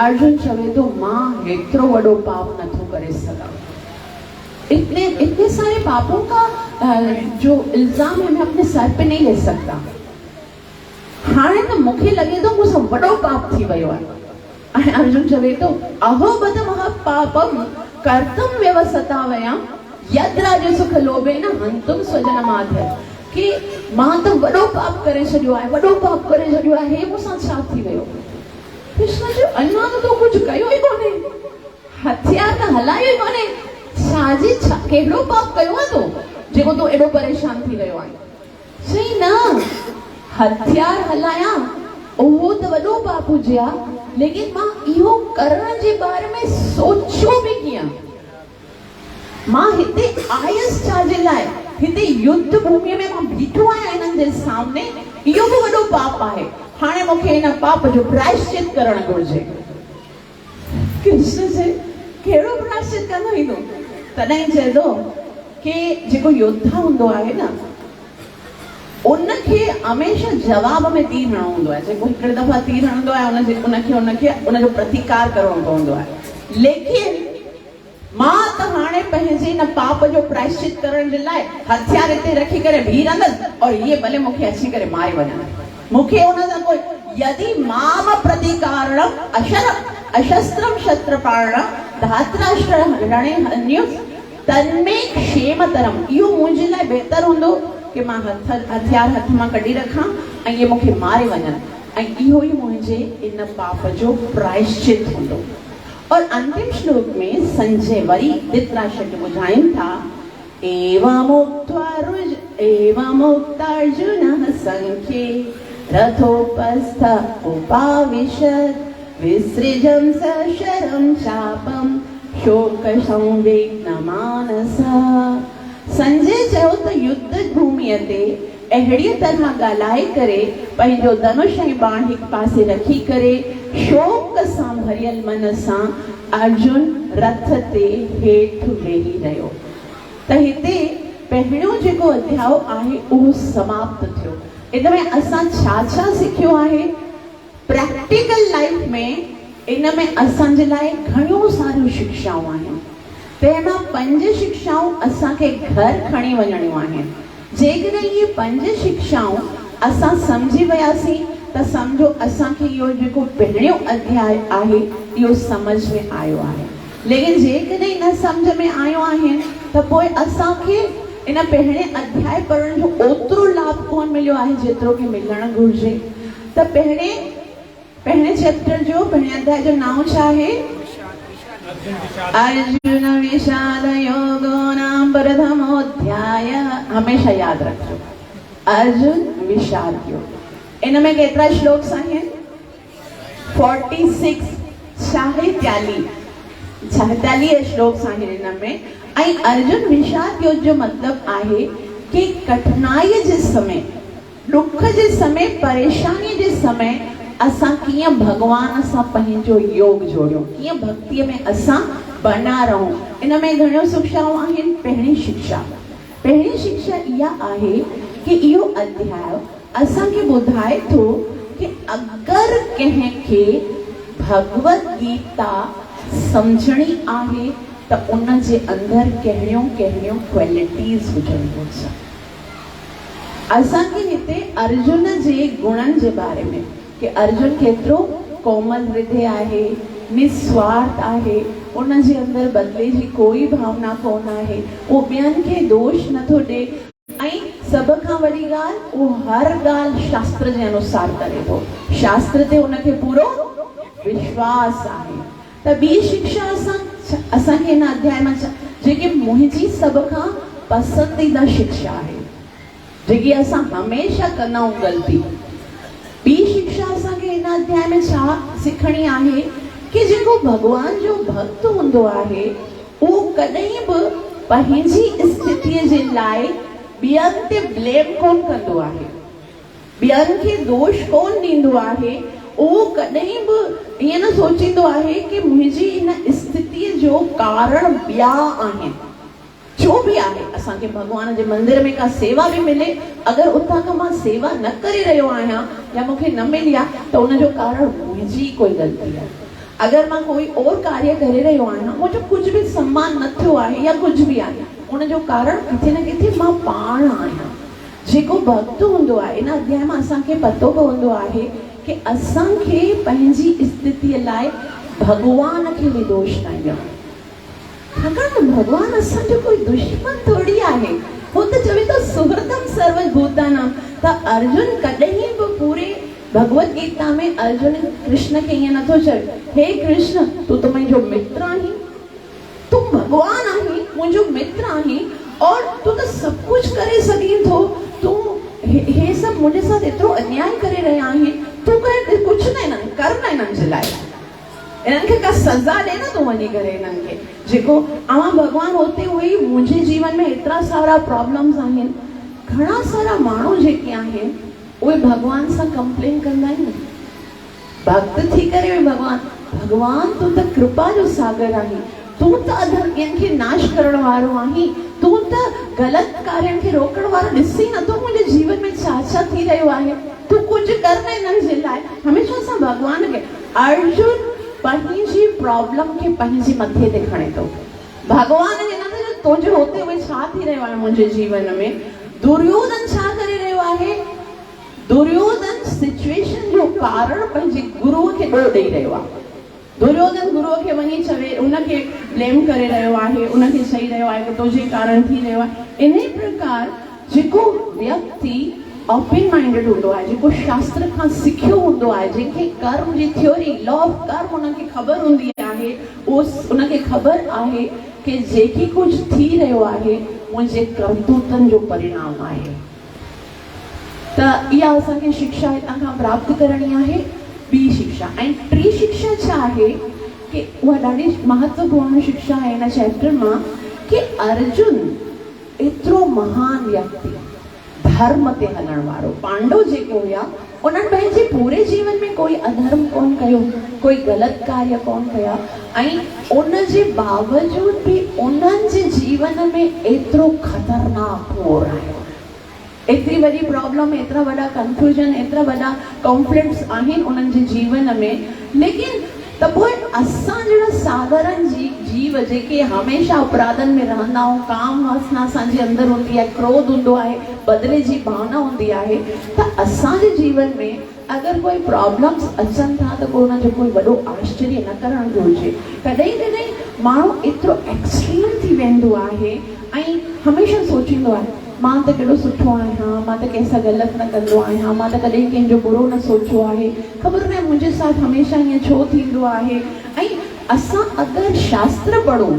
अर्जुन चवे थो मां हेतिरो वॾो पाप नथो करे सघां। इतने सारे पापों का जो इल्जाम है मैं अपने सर पे नहीं ले सकता। हाणे त मूंखे लॻे थो मूंसां वॾो पाप थी वियो आहे। ऐं अर्जुन चवे थो अहो बदमह पापम कर्तुम व्यवसता वयम यद्राज सुख लोभेन हंतुम स्वजनमाधर। कि मां त वॾो पाप करे छॾियो आहे, वॾो पाप करे छॾियो आहे, हे मूंसां छा थी वियो? कृष्ण जो अञा तो कुछ कयो ही कोने, हथियार त हलायो ही कोने, छाजी केड़ो पाप कयो आहे तो जेको तो एडो परेशान थी रहियो आहे? सही न, हथियार हलाया उहो त वॾो पाप हुजिया, लेकिन मां इहो करण जे बारे में सोचियो बि कीअं? मां हिते आयसि छाजे लाइ, हिते युद्ध भूमि में मां बीठो आहियां इन्हनि जे सामने, इहो बि वॾो पाप आहे। हाणे मूंखे इन पाप जो प्रायश्चित करणु घुरिजे। कृष्ण जे कहिड़ो प्रायश्चित कंदो ईंदो? तॾहिं चए थो कि जेको योद्धा हूंदो आहे न, उनखे हमेशा जवाब में तीर हणणो हूंदो आहे। जेको हिकिड़े दफ़ा तीर हणंदो आहे उनखे उनजो प्रतिकार करणो पवंदो आहे। लेकिन मां त हाणे पंहिंजे न पाप जो प्रायश्चित करण जे लाइ हथियार हिते रखी करे बीह रहंदसि और इहे भले मूंखे अची करे मारे वञनि। मूंखे उन सां कोई यदि माम प्रतिकारणम अशस्त्रम शस्त्रपाणम धात्राष्ट्र रणे हन्यु तन्मे क्षेमतरम। इहो मुंहिंजे लाइ बहितर हूंदो कि मां हथियार हथ मां कढी रखां ऐं इहे मूंखे मारे वञनि, ऐं इहो ई मुंहिंजे इन पाप जो प्रायश्चित हूंदो। और अंतिम श्लोक में संजय वरी धृतराष्ट्र खे ॿुधाइनि था, एवमुक्तार्जुनः संख्ये रथोपस्थ उपाविशत् विसृजं सशरं चापं शोक संवेग्नमानसः। संजय चयो त युद्ध भूमिअ ते अहिड़ीअ तरह ॻाल्हाए करे पंहिंजो धनुष ऐं बाण हिकु पासे रखी करे शोक सां भरियल मन सां अर्जुन रथ ते हेठि वेही रहियो। त हिते पहिरियों जेको अध्याय आहे उहो समाप्त थियो। इन में असां छा छा सिखियो आहे? प्रैक्टिकल लाइफ में इन में असांजे लाइ घणियूं सारियूं शिक्षाऊं आहिनि। तंहिंमां 5 शिक्षाऊं असांखे घर खणी वञणियूं आहिनि। जेकॾहिं इहे 5 शिक्षाऊं असां सम्झी वियासीं त सम्झो असांखे इहो जेको पहिरियों अध्याय आहे इहो समझ में आयो आहे। लेकिन जेकॾहिं न सम्झ में आयो आहे त पोइ असांखे इन पहिरें अध्याय पढ़ण जो ओतिरो लाभ कोन मिलियो आहे जेतिरो कि मिलणु घुरिजे। त पहिरें चैप्टर जो पहिरें अध्याय जो नाम छा आहे? अर्जुन विषाद योगो नाम प्रथमोऽध्याय। हमेशा याद रखो, अर्जुन विषाद योग। इन में केतिरा श्लोक आहिनि? 46 46 श्लोक आहिनि इन में। ऐं अर्जुन विषाद योग जो मतलब आहे कि कठिनाई जे समय, दुख जे समय, परेशानी जे समय असां कीअं भगवान सां पंहिंजो योग जोड़ियूं, कीअं भक्तिअ में असां बना रहूं। इन में घणियूं शिक्षाऊं आहिनि। पहिरीं शिक्षा इहा आहे कि इहो अध्याय असांखे ॿुधाए थो कि अगरि कंहिंखे भगवत गीता सम्झणी आहे त उन जे अंदरि कहिड़ियूं क्वालिटीज़ हुजणु घुरिजनि। असांखे हिते अर्जुन जे गुणनि जे बारे में कि अर्जुन केतिरो कोमल हृदय आहे, निस्वार्थ आहे, उन जे अंदरि बदिले जी कोई भावना कोन आहे, उहो ॿियनि खे दोष नथो ॾे, ऐं सभ खां वॾी ॻाल्हि उहो हर ॻाल्हि शास्त्र जे अनुसार करे थो। शास्त्र ते उनखे पूरो विश्वास आहे। त ॿी शिक्षा असांखे हिन अध्याय में जेकी मुंहिंजी सभ खां पसंदीदा शिक्षा आहे, जेकी असां हमेशा कंदा आहियूं ग़लती। ॿी शिक्षा असांखे हिन अध्याय में छा सिखणी आहे कि जेको भगवान जो भक्त हूंदो आहे उहो कॾहिं बि पंहिंजी स्थितीअ जे लाइ ॿियनि ते ब्लेम कोन कंदो आहे, ॿियनि खे दोष कोन ॾींदो आहे। उहो कॾहिं बि ईअं न सोचींदो आहे कि मुंहिंजी इन स्थितीअ जो कारण ॿिया आहिनि। जो बि आहे, असांखे भगवान जे मंदिर में का सेवा बि मिले, अगरि उतां खां मां सेवा न करे रहियो आहियां या मूंखे न मिली आहे त उनजो कारण मुंहिंजी कोई ग़लती आहे। अगरि मां कोई और कार्य करे रहियो आहियां, मुंहिंजो कुझु बि सम्मान न थियो आहे या कुझु बि आहे, उनजो कारण किथे न किथे मां पाण आहियां। जेको भक्त हूंदो आहे, इन अध्याय में असांखे पतो पवंदो आहे कि असांखे पंहिंजी स्थितीअ लाइ भगवान खे बि दोष न ॾियणो। छाकाणि भगवान असांजो कोई दुश्मन थोड़ी आहे। हो त चवे थो सुहृदम सर्वभूतानां। त अर्जुन कॾहिं बि पूरे भगवत गीता में अर्जुन कृष्ण खे ईअं नथो चए, हे कृष्ण तूं त मुंहिंजो मित्र आहीं, तूं भगवान आहीं, मुंहिंजो मित्र आहीं, और तूं त सभु कुझु करे सघीं थो, तूं हे सभु मुंहिंजे साथ एतिरो अन्याय करे रहिया आहीं, तूं कुझु न कर न हिननि जे लाइ। इन्हनि खे का सज़ा ॾे न तूं वञी करे इन्हनि खे, जेको अवां भॻवान होते हुई मुंहिंजे जीवन में एतिरा सारा प्रॉब्लम्स आहिनि। घणा सारा माण्हू जेके आहिनि उहे भॻवान सां कंप्लेन कंदा आहिनि, भक्त थी करे भॻवान तूं त कृपा जो सागर आहीं, तूं त अधर्मियुनि खे नाश करण वारो आहीं, तूं त ग़लति कार्यनि खे रोकण वारो, ॾिसी नथो मुंहिंजे जीवन में छा छा थी रहियो आहे, तूं कुझु कर न हिननि जे लाइ। हमेशह असां भॻवान खे, अर्जुन पंहिंजी प्रॉब्लम खे पंहिंजे मथे ते खणे थो, भॻवान जे न तुंहिंजे होते हुए छा थी रहियो आहे मुंहिंजे जीवन में। दुर्योधन छा करे रहियो आहे, दुर्योधन सिचुएशन जो कारण पंहिंजे गुरुअ खे ॾोह ॾेई रहियो आहे। दुर्योधन गुरुअ खे वञी चवे, उनखे ब्लेम करे रहियो आहे, उनखे चई रहियो आहे कि तुंहिंजे कारण थी रहियो आहे। इन प्रकार जेको व्यक्ति ओपन माइंडेड हूंदो आहे, जेको शास्त्र खां सिखियो हूंदो आहे, जंहिंखे कर्म जी थ्योरी, लॉ ऑफ कर्म उनखे ख़बर हूंदी आहे, उनखे ख़बर आहे कि जेकी कुझु थी रहियो आहे मुंहिंजे करतूतनि जो परिणाम आहे। त इहा असांखे शिक्षा हितां खां प्राप्त करणी आहे। ॿी शिक्षा ऐं टी शिक्षा छा आहे कि उहा ॾाढी महत्वपूर्ण शिक्षा आहे हिन चैप्टर मां, कि अर्जुन एतिरो महान व्यक्ति, धर्म ते हलण वारो, पांडव जेके हुया उन्हनि पंहिंजे पूरे जीवन में कोई अधर्म कोन कयो, कोई ग़लति कार्य कोन कया, ऐं उन जे बावजूद बि उन्हनि जे जीवन में एतिरो ख़तरनाक मोड़ आयो, एतिरी वॾी प्रॉब्लम, एतिरा वॾा कंफ्यूजन, एतिरा वॾा कॉन्फ्लिक्ट्स आहिनि उन्हनि जे जीवन में। लेकिन त पोइ असां जहिड़ा साधारण जीव जेके हमेशह अपराधनि में रहंदा आहियूं, काम वासना असांजे अंदरि हूंदी आहे, क्रोध हूंदो आहे, बदिले जी भावना हूंदी आहे, त असांजे जीवन में अगरि कोई प्रॉब्लम्स अचनि था त पोइ हुनजो कोई वॾो आश्चर्य न करणु घुरिजे। कॾहिं कॾहिं माण्हू एतिरो एक्सट्रीम थी वेंदो आहे ऐं हमेशह सोचींदो आहे मां त केॾो सुठो आहियां, मां त कंहिंसां ग़लति न कंदो आहियां, मां त कॾहिं कंहिंजो बुरो न सोचियो आहे, ख़बर न आहे मुंहिंजे साथ हमेशह ईअं छो थींदो आहे। ऐं असां अगरि शास्त्र पढ़ूं,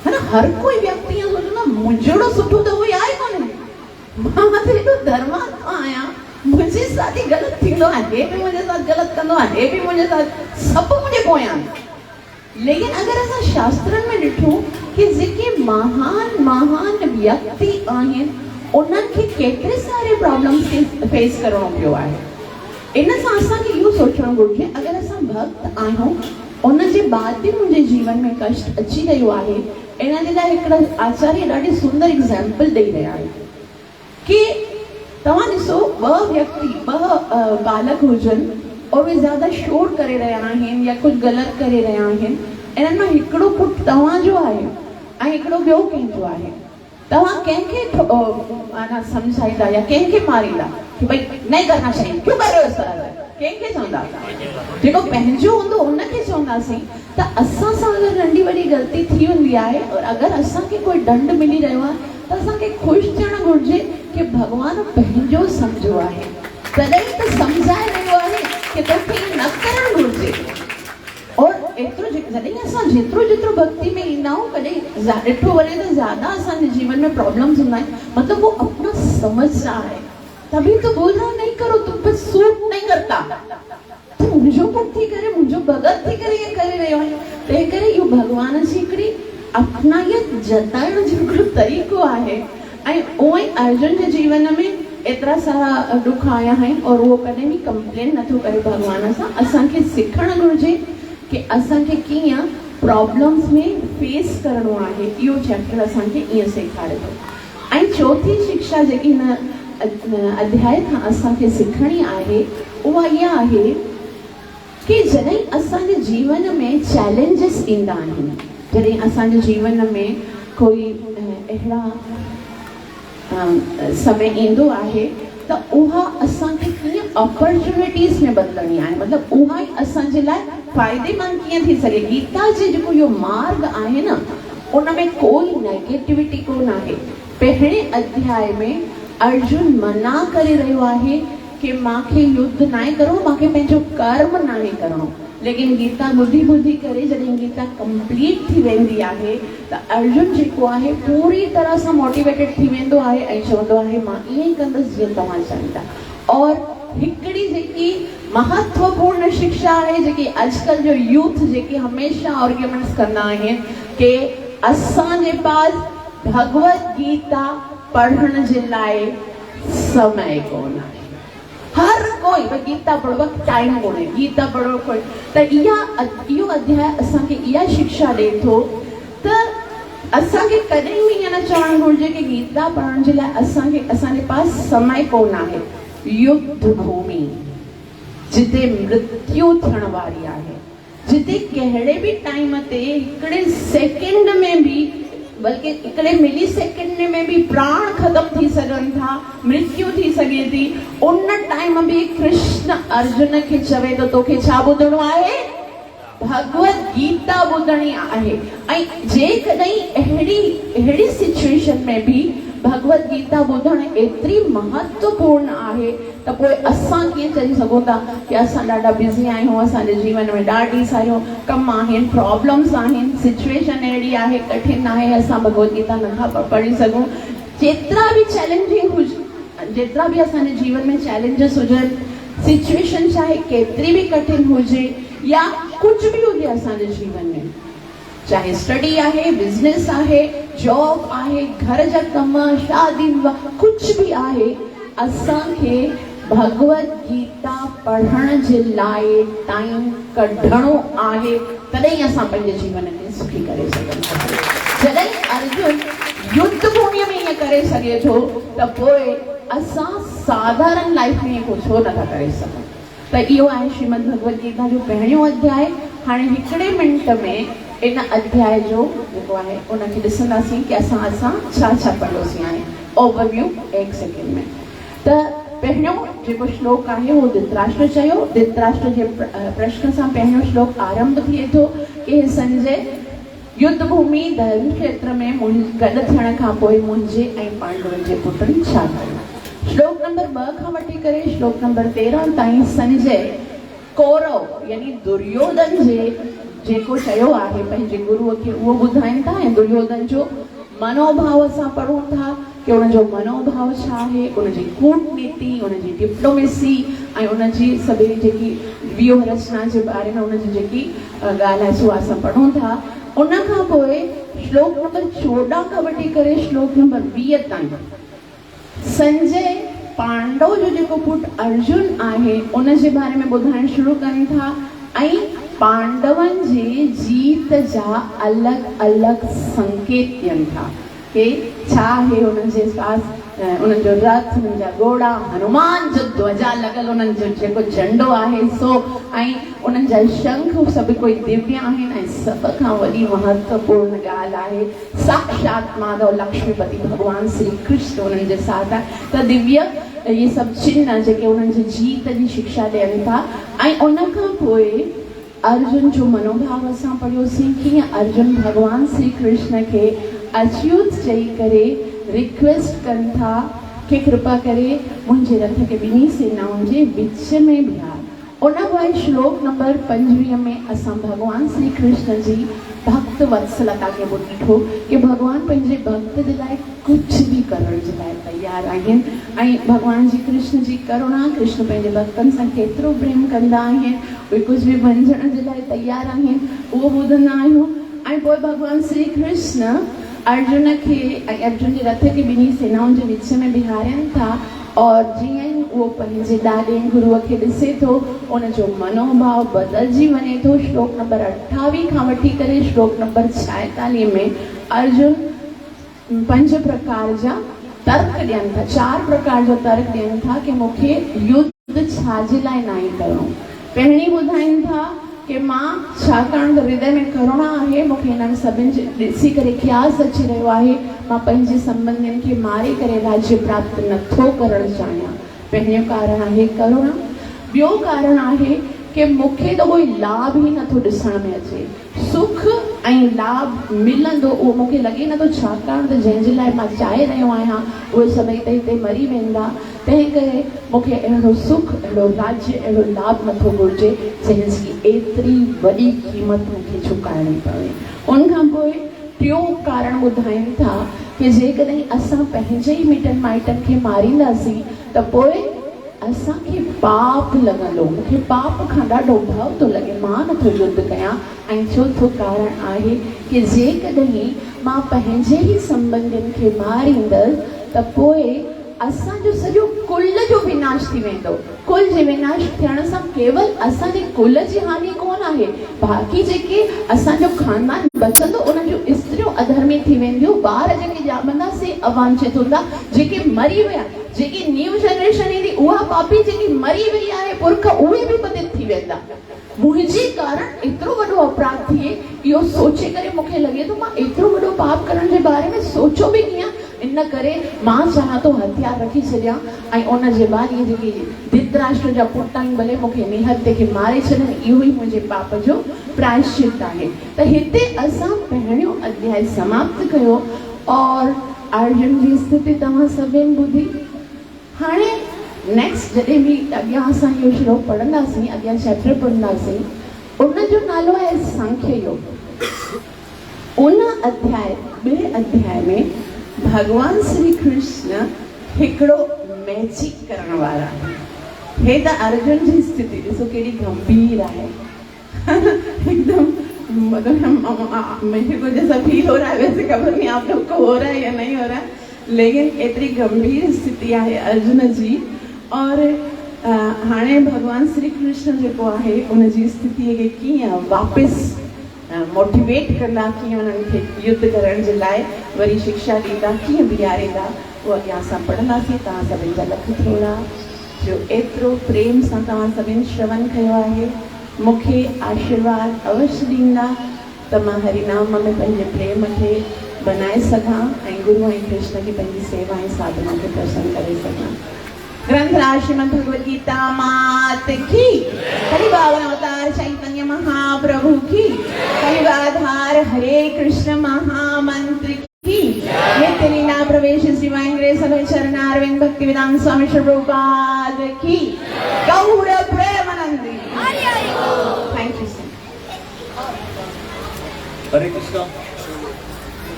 है न, हर कोई व्यक्ति ईअं सोचंदो मुंहिंजो सुठो त उहो आहे कोन्हे, मां त हेॾो धर्मात्मा आहियां, मुंहिंजे साथ ई ग़लति थींदो आहे, हे बि मुंहिंजे साथ ग़लति कंदो आहे, हे बि मुंहिंजे साथ, सभु मुंहिंजे पोयां। लेकिन अगर असां शास्त्रनि में ॾिठो कि जेके महान व्यक्ति आहिनि उन्हनि खे केतिरे सारे प्रॉब्लम्स खे फेस करणो पियो आहे। इन सां असांखे इहो सोचणु घुरिजे, अगरि असां भक्त आहियूं उन जे बाद बि मुंहिंजे जीवन में कष्ट अची रहियो आहे, इन जे लाइ हिकिड़ा आचार्य ॾाढी सुंदर एग्जाम्पल ॾेई रहिया आहिनि कि तव्हां ॾिसो, ॿ बालक हुजनि और वे ज़्यादा शोर करे रहिया आहिनि या कुझु ग़लति करे रहिया आहिनि, इन्हनि मां हिकिड़ो पुटु तव्हांजो आहे ऐं हिकिड़ो ॿियो कंहिंजो आहे। तव्हां कंहिंखे सम्झाईंदा या कंहिंखे मारींदा कि भई नहीं करना चाहिए, क्यों कर रहे हो सर, कंहिंखे चवंदा? जेको पंहिंजो हूंदो उनखे चवंदासीं। त असां सां अगरि नंढी वॾी ग़लती थी हूंदी आहे और अगरि असांखे कोई दंड मिली रहियो आहे त असांखे ख़ुशि थियणु घुरिजे कि भॻवान पंहिंजो सम्झो आहे, तॾहिं त सम्झाए रहियो आहे कि तोखे न करणु घुरिजे। और एतिरो जॾहिं असां जेतिरो भक्ति में ईंदा आहियूं, कॾहिं ॾिठो वञे त ज़्यादा असांजे जीवन में प्रॉब्लम्स हूंदा आहिनि, मतिलबु वो अपना समझता है, तभी तो बोल रहा नहीं करो, तुम पे सूट नहीं करता, तू मुंहिंजो भक्ति करे, मुंहिंजो भगत थी करे ये करे रहियो आहे। तंहिं करे इहो भॻवान जी हिकिड़ी अपनायत जताइण जो हिकिड़ो तरीक़ो आहे। ऐं उहो ई अर्जुन जे जीवन में एतिरा सारा दुख आया आहिनि और उहो कॾहिं बि कंप्लेन नथो करे भॻवान सां। असांखे सिखणु घुरिजे कि असांखे कीअं प्रॉब्लम्स में फेस करणो आहे, इहो चैप्टर असांखे ईअं सेखारे थो। ऐं चौथी शिक्षा जेकी हिन अध्याय खां असांखे सिखणी आहे उहा इहा आहे कि जॾहिं असांजे जीवन में चैलेंजिस ईंदा आहिनि, जॾहिं असांजे जीवन में कोई अहिड़ा समय ईंदो आहे त उहा असांखे कीअं अपॉर्चुनिटीज़ में बदिलणी आहे, मतिलबु उहा ई असांजे लाइ फ़ाइदेमंद कीअं थी सघे। गीता जे जेको इहो मार्ग आहे न, उन में कोई नेगेटिविटी कोन आहे। पहिरें अध्याय में अर्जुन मना करे रहियो आहे कि मूंखे युद्ध नाहे करणो, मूंखे पंहिंजो कर्म नाहे करणो। लेकिन गीता ॿुधी करे जॾहिं गीता कंप्लीट थी वेंदी आहे त अर्जुन जेको आहे पूरी तरह सां मोटिवेटेड थी वेंदो आहे ऐं चवंदो आहे मां ईअं ई कंदुसि जीअं तव्हां चाहींदा। और हिकड़ी जेकी महत्वपूर्ण शिक्षा है जेकी आजकल जो यूथ जेकी हमेशा आर्ग्यूमेंट्स करना है कि असां जे पास भगवत गीता पढ़ण जे लाए समय कोन है। हर कोई गीता पढ़ो टाइम कोने गीता पढ़ो कोई त इहो अध्याय असां के इहा शिक्षा दे थो त असां के कदे भी ये न चवण घुर्जे कि गीता पढ़ण जे लाए असां के असां जे पास समय कोन है। युद्ध भूमि जिते मृत्यु थियण वारी है, जिते कहिड़े भी टाइम ते हिकड़े सेकंड में भी बल्कि हिकड़े मिली सेकंड में भी प्राण खत्म थी सघन था, मृत्यु थी सके थी। उन टाइम भी कृष्ण अर्जुन के चवे तो तोखे छा ॿुधणो आहे? भगवत गीता ॿुधणी आहे। ऐं जेकॾहिं अहिड़ी सिचुएशन में भी भगवत गीता ॿुधण एतिरी महत्वपूर्ण आहे त पोइ असां कीअं चई सघूं था कि असां ॾाढा बिज़ी आहियूं, असांजे जीवन में ॾाढी सारियूं कम आहिनि, प्रॉब्लम्स आहिनि, सिचुएशन अहिड़ी आहे, कठिन आहे, असां भगवत गीता नथा पढ़ी सघूं। जेतिरा भी चैलेंजिंग हुजे, जेतिरा भी असांजे जीवन में चैलेंजेस हुजनि, सिचुएशन चाहे केतिरी भी कठिन हुजे या कुछ भी हुजे असांजे जीवन में, चाहे स्टडी आहे, बिजनेस आहे, जॉब आहे, घर जा कम, शादी विवाह, कुछ भी आहे, असां के भगवत गीता पढ़ण जे लाए टाइम कढणो आहे, तॾहिं असां पंहिंजे जीवन खे सुखी करे सघंदासीं। जॾहिं अर्जुन युद्ध भूमि में ईअं करे सघे थो त पोइ असां साधारण लाइफ में को छो नथा करे सघूं। त इहो आहे श्रीमद भगवत गीता जो पहिरियों अध्याय। हाणे हिकिड़े मिंट में इन अध्याय जो जेको आहे उनखे ॾिसंदासीं कि असां छा छा पढ़ियोसीं आहे। ओवरव्यू 1 सेकेंड में। त पहिरियों जेको श्लोक आहे उहो धृतराष्ट्र चयो। धृतराष्ट्र जे प्रश्न सां पहिरियों श्लोक आरंभ थिए थो कि हे संजय, युद्ध भूमि धर्म क्षेत्र में गॾु थियण खां पोइ मुंहिंजे ऐं पांडवनि जे पुटनि छा कयो। श्लोक नंबर 2 खां वठी करे श्लोक नंबर 13 ताईं संजय कौरव यानी दुर्योधन जे जेको चयो आहे पंहिंजे गुरुअ खे उहो ॿुधाइनि था ऐं दुर्योधन जो मनोभाव असां पढ़ूं था कि उनजो मनोभाव छा आहे, उनजी कूटनीति, उनजी डिप्लोमेसी ऐं उनजी सभई जेकी व्यूह रचना जे बारे में उनजी जेकी ॻाल्हि आहे सो असां पढ़ूं था। उन खां पोइ श्लोक नंबर 14 खां वठी करे श्लोक नंबर 20 ताईं संजय पांडव जो जेको पुट अर्जुन आहे उन जे बारे में ॿुधाइण शुरू कनि था ऐं पांडवनि जे जीत जा अलॻि अलॻि संकेत ॾियनि था कि छा आहे उन्हनि जे पास, उन्हनि जो रथ, उन्हनि जा घोड़ा, हनुमान जो ध्वजा लॻल, उन्हनि जो जेको झंडो आहे सो, ऐं उन्हनि जा शंख सभु कोई दिव्य आहिनि। ऐं सभ खां वॾी महत्वपूर्ण ॻाल्हि आहे साक्षात माधव लक्ष्मीपति भगवान श्री कृष्ण उन्हनि जे साथ आहे। त दिव्य इहे सभु चिन्ह जेके उन्हनि जी जीत जी शिक्षा ॾियनि था। ऐं उन खां पोइ अर्जुन जो मनोभाव असां पढ़ियोसीं कीअं अर्जुन भगवान श्री कृष्ण के अच्युत चई करे रिक्वेस्ट कनि था कि कृपा करे मुंहिंजे रथ के ॿिन्ही सेनाउनि जे विच में बीहार। उन पोइ श्लोक नंबर 25 में असां भगवान श्री कृष्ण जी भक्त वत्सलता खे ॿुधो कि भगवान पंहिंजे भक्त जे लाइ कुछ भी करण जे लाइ तैयार आहिनि ऐं भगवान जी कृष्ण जी करुणा, कृष्ण पंहिंजे भक्तनि सां केतिरो प्रेम कंदा आहिनि, उहे कुछ भी वंझण जे लाइ तैयार आहिनि, उहो ॿुधंदा आहियूं। ऐं पोइ भगवान श्री कृष्ण अर्जुन खे ऐं अर्जुन जे रथ के ॿिन्ही सेनाउनि जे विच में बीहारनि था और जीअं ई उहो पंहिंजे ॾाॾे गुरुअ खे ॾिसे थो उनजो मनोभाव बदिलजी वञे थो। श्लोक नंबर 28 खां वठी करे श्लोक नंबर 46 में अर्जुन 5 प्रकार जा तर्क ॾियनि था, 4 प्रकार जो तर्क ॾियनि था कि मूंखे युद्ध छाजे लाइ न आहे करिणो। पहिरीं ॿुधाइनि था कि मां छाकाणि त हृदय में करुणा आहे, मूंखे हिननि सभिनि ॾिसी करे ख़्यास अची रहियो आहे, मां पंहिंजे संबंधियुनि खे मारे करे राज्य प्राप्त नथो करणु चाहियां। पहिरियों कारण आहे करुणा। ॿियो कारण आहे कि मूंखे त कोई लाभ ई नथो ॾिसण में अचे, सुख ऐं लाभ मिलंदो उहो मूंखे लॻे नथो, छाकाणि त जंहिंजे लाइ मां चाहे रहियो आहियां उहे सभई त हिते मरी वेंदा। तंहिं करे मूंखे अहिड़ो सुख, अहिड़ो राज्य, अहिड़ो लाभ नथो घुरिजे जंहिंजी एतिरी वॾी क़ीमत मूंखे चुकाइणी पवे। उनखां पोइ टियों कारण ॿुधाइनि था कि जेकॾहिं असां पंहिंजे ई मिटनि माइटनि खे मारींदासीं त पोइ असांखे पाप लॻंदो, मूंखे पाप खां ॾाढो भउ थो लॻे, मां नथो युद्ध कयां। ऐं चोथों कारण आहे कि जेकॾहिं मां पंहिंजे ई संबंधियुनि खे मारींदसि त पोइ असांजो सॼो कुल जो विनाश थी वेंदो। कुल जे विनाश थियण सां केवल असांजे कुल जी हानि कोन आहे, बाक़ी जेके असांजो खानदान बचंदो उन्हनि जूं स्त्रियूं अधर्मी थी वेंदियूं, ॿार जेके ॼामंदा से अवांछित हूंदा, जेके मरी विया, जेकी न्यू जनरेशन ईंदी उहा पापी जेकी मरी वई आहे पुरख उहे बि पतित थी वेंदा। मुंहिंजे कारण एतिरो वॾो अपराध थिए, इहो सोचे करे मूंखे लॻे थो मां एतिरो वॾो पाप करण जे बारे में सोचो बि कीअं। इन करे मां चाहियां थो हथियार रखी छॾियां ऐं उन जे बाद इहे जेके धृतराष्ट्र जा पुट आहिनि भले मूंखे निहत्ते खे मारे छॾनि, इहो ई मुंहिंजे पाप जो प्रायश्चित आहे। त हिते असां पहिरियों अध्याय समाप्त कयो और अर्जुन जी स्थिति तव्हां सभिनि ॿुधी। हाणे नेक्स्ट जॾहिं बि अॻियां असां इहो श्लोक पढ़ंदासीं, अॻियां चैप्टर पढ़ंदासीं, उन जो नालो आहे सांख्य योग। उन अध्याय ॿिए अध्याय में भगवान श्री कृष्ण हिकिड़ो मैजिक करण वारा। हे त अर्जुन जी स्थिति ॾिसो केॾी गंभीर आहे। एकदम मतलब मुझे को जैसा फील हो रहा है, वैसे खबर नहीं आप लोग को हो रहा है या नहीं हो रहा है, लेकिन एतरी गंभीर स्थिति है अर्जुन जी। और हाणे भगवान श्री कृष्ण जेको आहे उन जी स्थिति खे कीअं वापसि मोटिवेट कंदा, कीअं उन्हनि खे युद्ध करण जे लाइ वरी शिक्षा ॾींदा, कीअं बीहारींदा, उहो अॻियां असां पढ़ंदासीं। तव्हां सभिनि जा लख थोड़ा जो एतिरो प्रेम सां तव्हां सभिनि श्रवण कयो आहे, मूंखे आशीर्वाद अवश्य ॾींदा त मां हरिनाम में पंहिंजे प्रेम खे बनाए सघां ऐं गुरु ऐं कृष्ण खे पंहिंजी सेवा ऐं साधना खे प्रसन्न करे सघां। ग्रंथराज श्रीमद् भगवद गीता मात की, कलिबावन अवतार चैतन्य महाप्रभु की, कलिबाधार हरे कृष्ण महामंत्र की, नित्य लीला प्रवेश डिवाइन ग्रेस अभय चरणारविंद भक्ति वेदांत स्वामी श्री प्रभुपाद की, Gaur Premanandi. Thank you sir. Hare Krishna.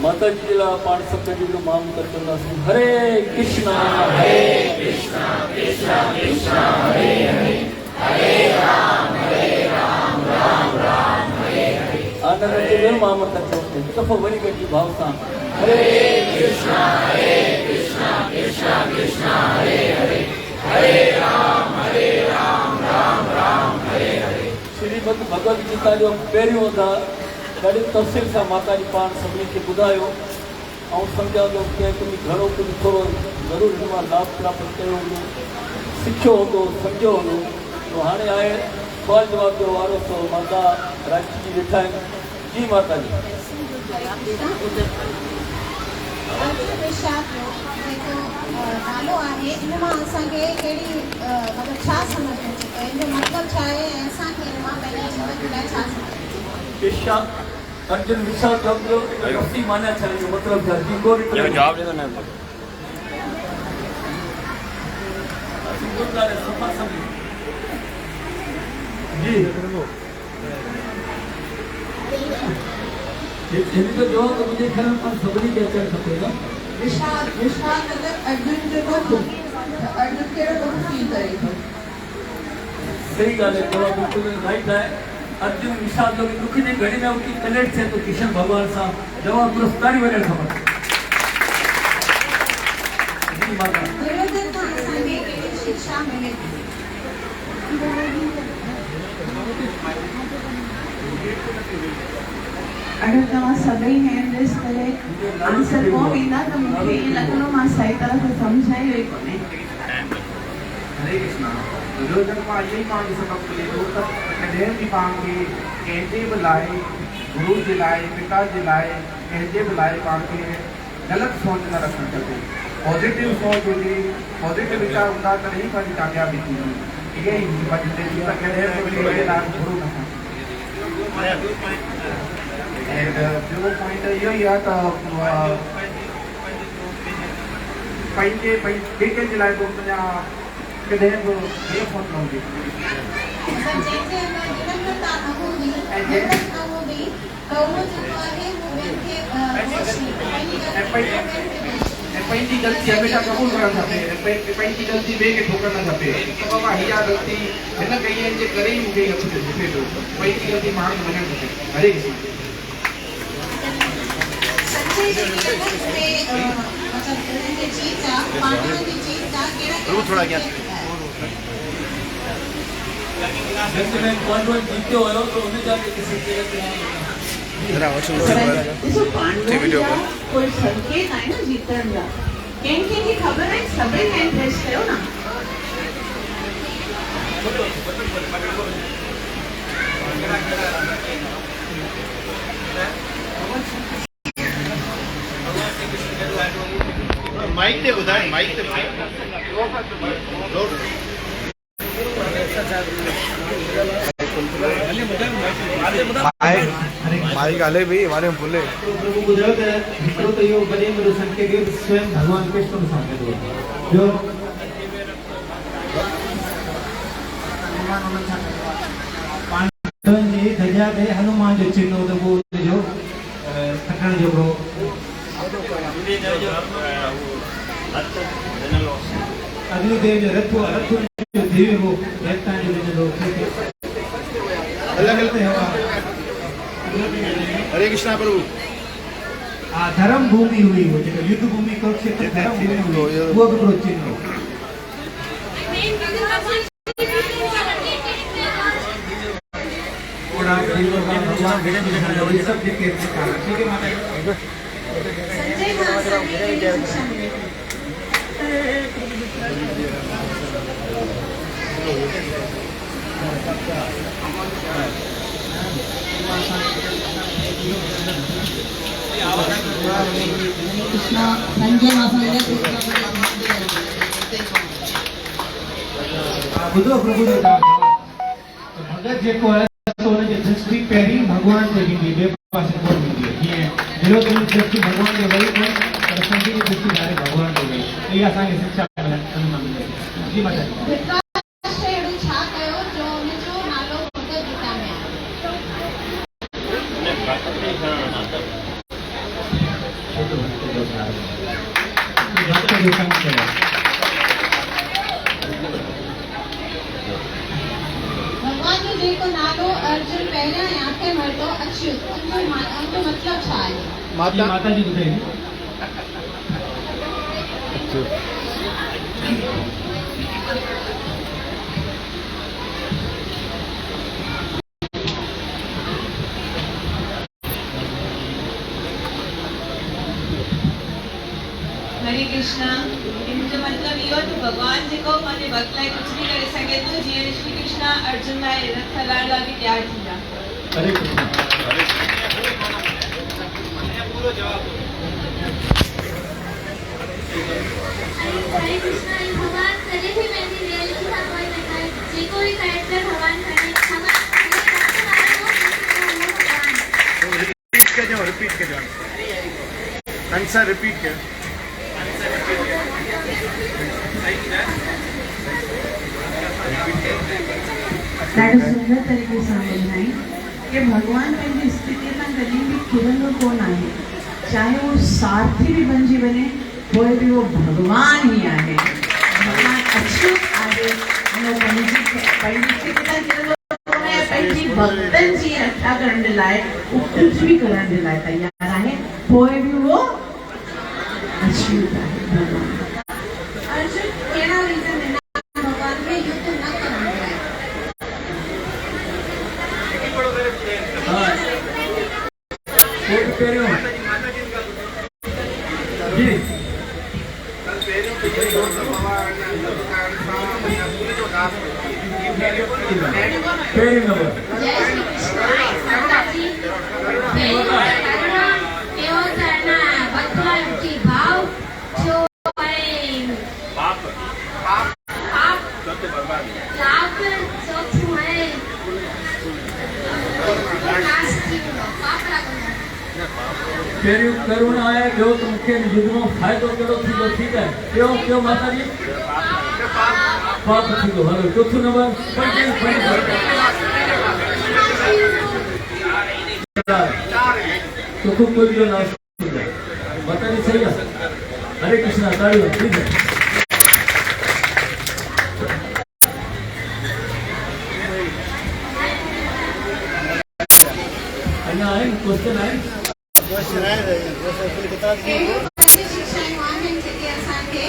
माता जी ला पाठ सब जो माम कर करना हरे कृष्णा कृष्णा कृष्णा हरे हरे, हरे राम राम राम हरे हरे। आनंद के माम कर चलते तो वरी गटी भाव सा हरे कृष्णा कृष्णा कृष्णा हरे हरे, हरे राम राम राम हरे हरे। श्रीमद् भगवद गीता जो पहिरियों ॾाढी तफ़सील सां माता जी पाण सभिनी खे ॿुधायो ऐं सम्झां थो कंहिं घणो कुझु थोरो ज़रूरु हिन मां लाभ प्राप्त कयो हूंदो, सिखियो हूंदो, सम्झो हूंदो। तो हाणे आहे सुवाल जवाब जो वारो, सो माता राखी जी वेठा आहिनि। जी माता जी। नालो आहे इन मां असांखे कहिड़ी मतिलबु छा सम्झ अचे, इन जो मतिलबु छा आहे ऐं असांखे इन मां पंहिंजी ज़िंदगी लाइ छा सम्झ पेशा अर्जुन विशाल जो लफ्ज़ी माना छा जो मतलब था जी को जवाब देना है गुरुद्वारे सफा सभी जी ये तो जवाब तो मुझे ख्याल पर सबरी के चल सकेगा। विशाल मतलब अर्जुन जो अर्जुन के लोग फील करेगा। सही गाल है, जवाब बिल्कुल राइट है। अर्जुन विशाल जो दुख जी घड़ी में उनकी कनेक्ट थे तो किशन भगवान सा जवाब पुरस्कारी वजह खबर। जी माता निरंतर का असांखे कहिड़ी शिक्षा मिले अगर तव्हां सभई हैंड रेस करे आंसर कोन ईंदा त मूंखे ईअं लॻंदो मां सही तरह सां सम्झायो ई कोन्हे। हरे कृष्णा। दुर्योधन को यही पाण सबक मिले थो त कॾहिं बि पाण खे कंहिंजे बि लाइ, गुरु जे लाइ, पिता जे लाइ, कंहिंजे बि लाइ पाण खे ग़लति सोच न रखणु खपे। पॉज़िटिव सोच हुजे, पॉज़िटिव वीचार हूंदा तॾहिं पंहिंजी कामयाबी थींदी। इहा ई पंहिंजी ज़िंदगी में कॾहिं बि ॿिए लाइ गुरु न खपे। ऐं ॿियो पॉइंट इहो ई आहे त पंहिंजे ॿिए कंहिंजे लाइ बि तुंहिंजा कॾहिं बि ॿियो सोच न हुजे। जंहिंजे अंदरि निरंतरता न हूंदी, हिम्मत न हूंदी त उहो जेको आहे उहो ॿियनि खे पंहिंजी ग़लती हमेशह क़बूल करणु खपे, पंहिंजी ग़लती ॿिए खे ठोकरणु न खपे। त बाबा हीअ ग़लती हिन कई आहे जे करे ई मूंखे इहो कुझु थिए थो, पंहिंजी ग़लती माण्हू खे मञणु खपे। हरे कृष्ण। संजय जी मतलब इनके जीत जा पांडवों की जीत जा केड़ा थोड़ा क्या जैसे मैं पांडव जीते हो तो उन्हें जाके किसी ॾिसो पांडवनि जा कोई संकेत आहे न जीतण जा, कंहिंखे ख़बर आहे सभई हैंड रेस कयो न। माइक ते ॿुधाए, माइक ते माइक हले भी हमारे में बोले। प्रभु गुजरात है हिकिड़ो त इहो गणेन्द्र संख्या के स्वयं भगवान कृष्ण सामने दो जो पांडवन जी धजा ते हनुमान जो चिन्ह तो वो जो खटण जो ब्रो अग्निदेव जो रथ जो दिव्य वो देवता जो लोग अलग अलग है। हरे कृष्णा प्रभु। धर्म भूमि हुई वो जो युद्ध भूमि कुरुक्षेत्र धर्म भूमि हुई वो भी ब्रो चिन्ह सब ठीक है माता। संजय महासागर कृष्णा संजय महासागर बुधो प्रभु जो भगत जेको है तो उन जी दृष्टि पहिरीं भगवान ते ॾींदी, ॿिए पासे कोन ॾींदी। कीअं विरोध जी दृष्टि भगवान ते वई कोन, पर संजय जी दृष्टि डायरेक्ट भगवान ते वई। इहा असांखे शिक्षा मिले। जी माता धृतराष्ट्र अहिड़ो छा कयो जो उनजो नालो भगवद गीता में आहे? भक्त जो कम कयो। भगवान जो जेको नालो अर्जुन पहिरियां ऐं आख़िर वरितो अच्युत, उनजो मतलब छा आहे? माता जी ॿुधाईंदी। हरे कृष्णा। इनजो मतलब इहो त भगवान जेको पंहिंजे भक्त लाइ कुझु बि करे सघे थो, जीअं श्री कृष्ण अर्जुन लाइ रथ हलाइण लाइ बि तयारु थींदा। हरे कृष्णा। हरे कृष्णा। भगवान कभी भी मेरी रियलिटी का कोई नहीं है, जे कोई कैरेक्टर भगवान करे भगवान रिपीट के जो आंसर रिपीट के ॾाढो सुंदर तरीक़े सां ॿुधाई कि भगवान पंहिंजी स्थिति खां कॾहिं बि किरंदो कोन आहे, चाहे वो सारथी भी बणिजी वञे पोइ बि वो भगवान ई आहे। भगवान अच्युत आहे, पंहिंजी स्थिति खां किरंदो कोन आहे, पंहिंजी भक्तनि जी रक्षा करण जे लाइ वो कुझु बि करण जे लाइ तयार आहे, पोइ बि वो अच्युत आहे भगवान। अर्जुन कहिड़ा रीज़न ॾिना भगवान खे युद्ध न करण लाइ? पहिरियों करुणा आहे, ॿियो त मूंखे युद्ध में फ़ाइदो कहिड़ो थींदो, ठीकु आहे। ॿियो माता जी पाप थींदो। हलो चोथों नंबर चोथों कोई जो नाश थींदो। माता जी सही आहे। हरे कृष्णा ताड़ियों प्लीज अञा आहिनि क्वेश्चन आहिनि पंज शिक्षाऊं आहिनि जेके असांखे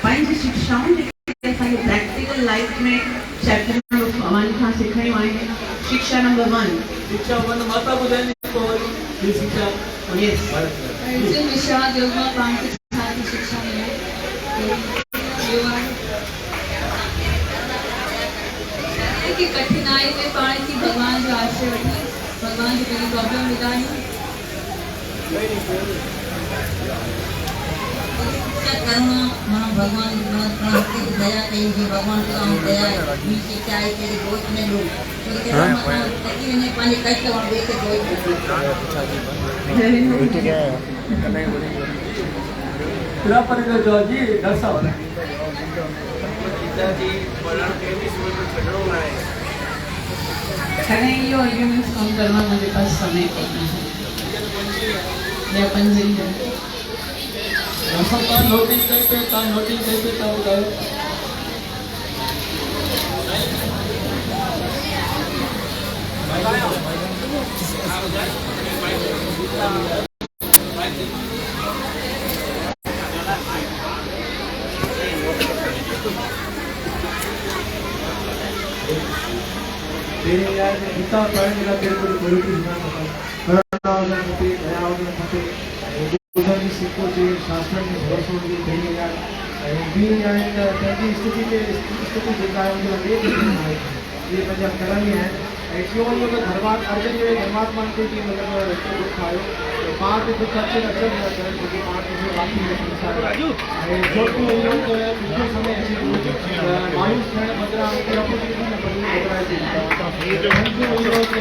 पंज शिक्षाऊं जेके असांखे प्रैक्टिकल लाइफ में चैप्टर नंबर 1 खां सिखायूं आहिनि। शिक्षा नंबर 1 शिक्षा वन माता ॿुधाईंदी पोइ वरी ॿी शिक्षा यस अर्जुन विषाद योग में पाण खे छा थी शिक्षा मिले कि कठिनाई में पाण की भगवान जो आश्रय वठी भगवान जो पंहिंजी प्रॉब्लम ॿुधायूं करुणा मां भगवान दया कई जी भगवान का दया भी शिक्षा है तेरे दोस्त में लोग तो तकी ने पानी कष्ट और देखे पूरा पर जो जी दसा वाला पिताजी वलण के भी स्कूल में छड़ो लाए करें ये आर्गुमेंट्स कम करना मुझे पास समय नहीं है या पंजरी है असां तव्हां नोटिस कई पे तव्हां नोटिस कई पे तव्हां ॿुधायो तेरे यार में गीता पढ़ने का तेरे को बड़ी चीज ना पता करुणा होना पते दया होना पते बुद्ध की सीखो चाहिए शास्त्र में भरोसा होना चाहिए यार भी यार तेरी स्थिति देखा है मुझे ये पंजाब कर्म ही है क्यों मतलब धर्मात्मा अर्जुन जो धर्मात्मा के लिए मतलब इसको दुख आयो तो पांच दुख अच्छे अक्षर ना करें क्योंकि पांच जो बाकी है संसार जो भी लोग पिछले समय ऐसे मायूस रहने बदला उनकी अपॉर्चुनिटी में बदलने बदला है हम जो लोग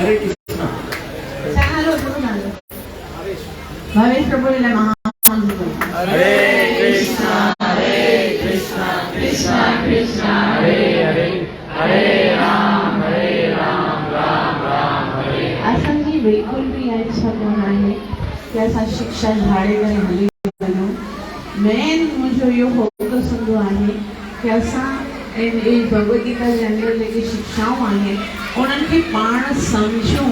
हरे कृष्णा हेलो हेलो भावेश प्रभु ने महामंत्र बोला हरे कृष्णा कृष्णा कृष्णा हरे हरे हरे राम राम राम हरे। असांजी बिल्कुल भी इहा इच्छा कोन आहे कि असां शिक्षा झाड़े करे हली वञूं। मेन मुंहिंजो इहो फोकस हूंदो आहे कि असां इन भगवत गीता जे अंदर जेके शिक्षाऊं आहिनि उन्हनि खे पाण सम्झूं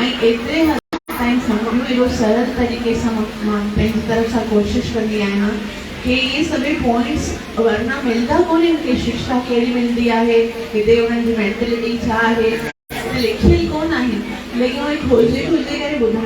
ऐं एतिरे हद ताईं सम्झूं एॾो सरल तरीक़े सां मां पंहिंजी तरफ़ सां कोशिशि कंदी आहियां कि इहे सभई पॉइंट्स वरना मिलंदा कोन्हनि कि शिक्षा कहिड़ी मिलंदी आहे हिते उन्हनि जी मेंटेलिटी छा आहे लिखियल कोन आहिनि लेकिन उहे खोजे करे ॿुधाइण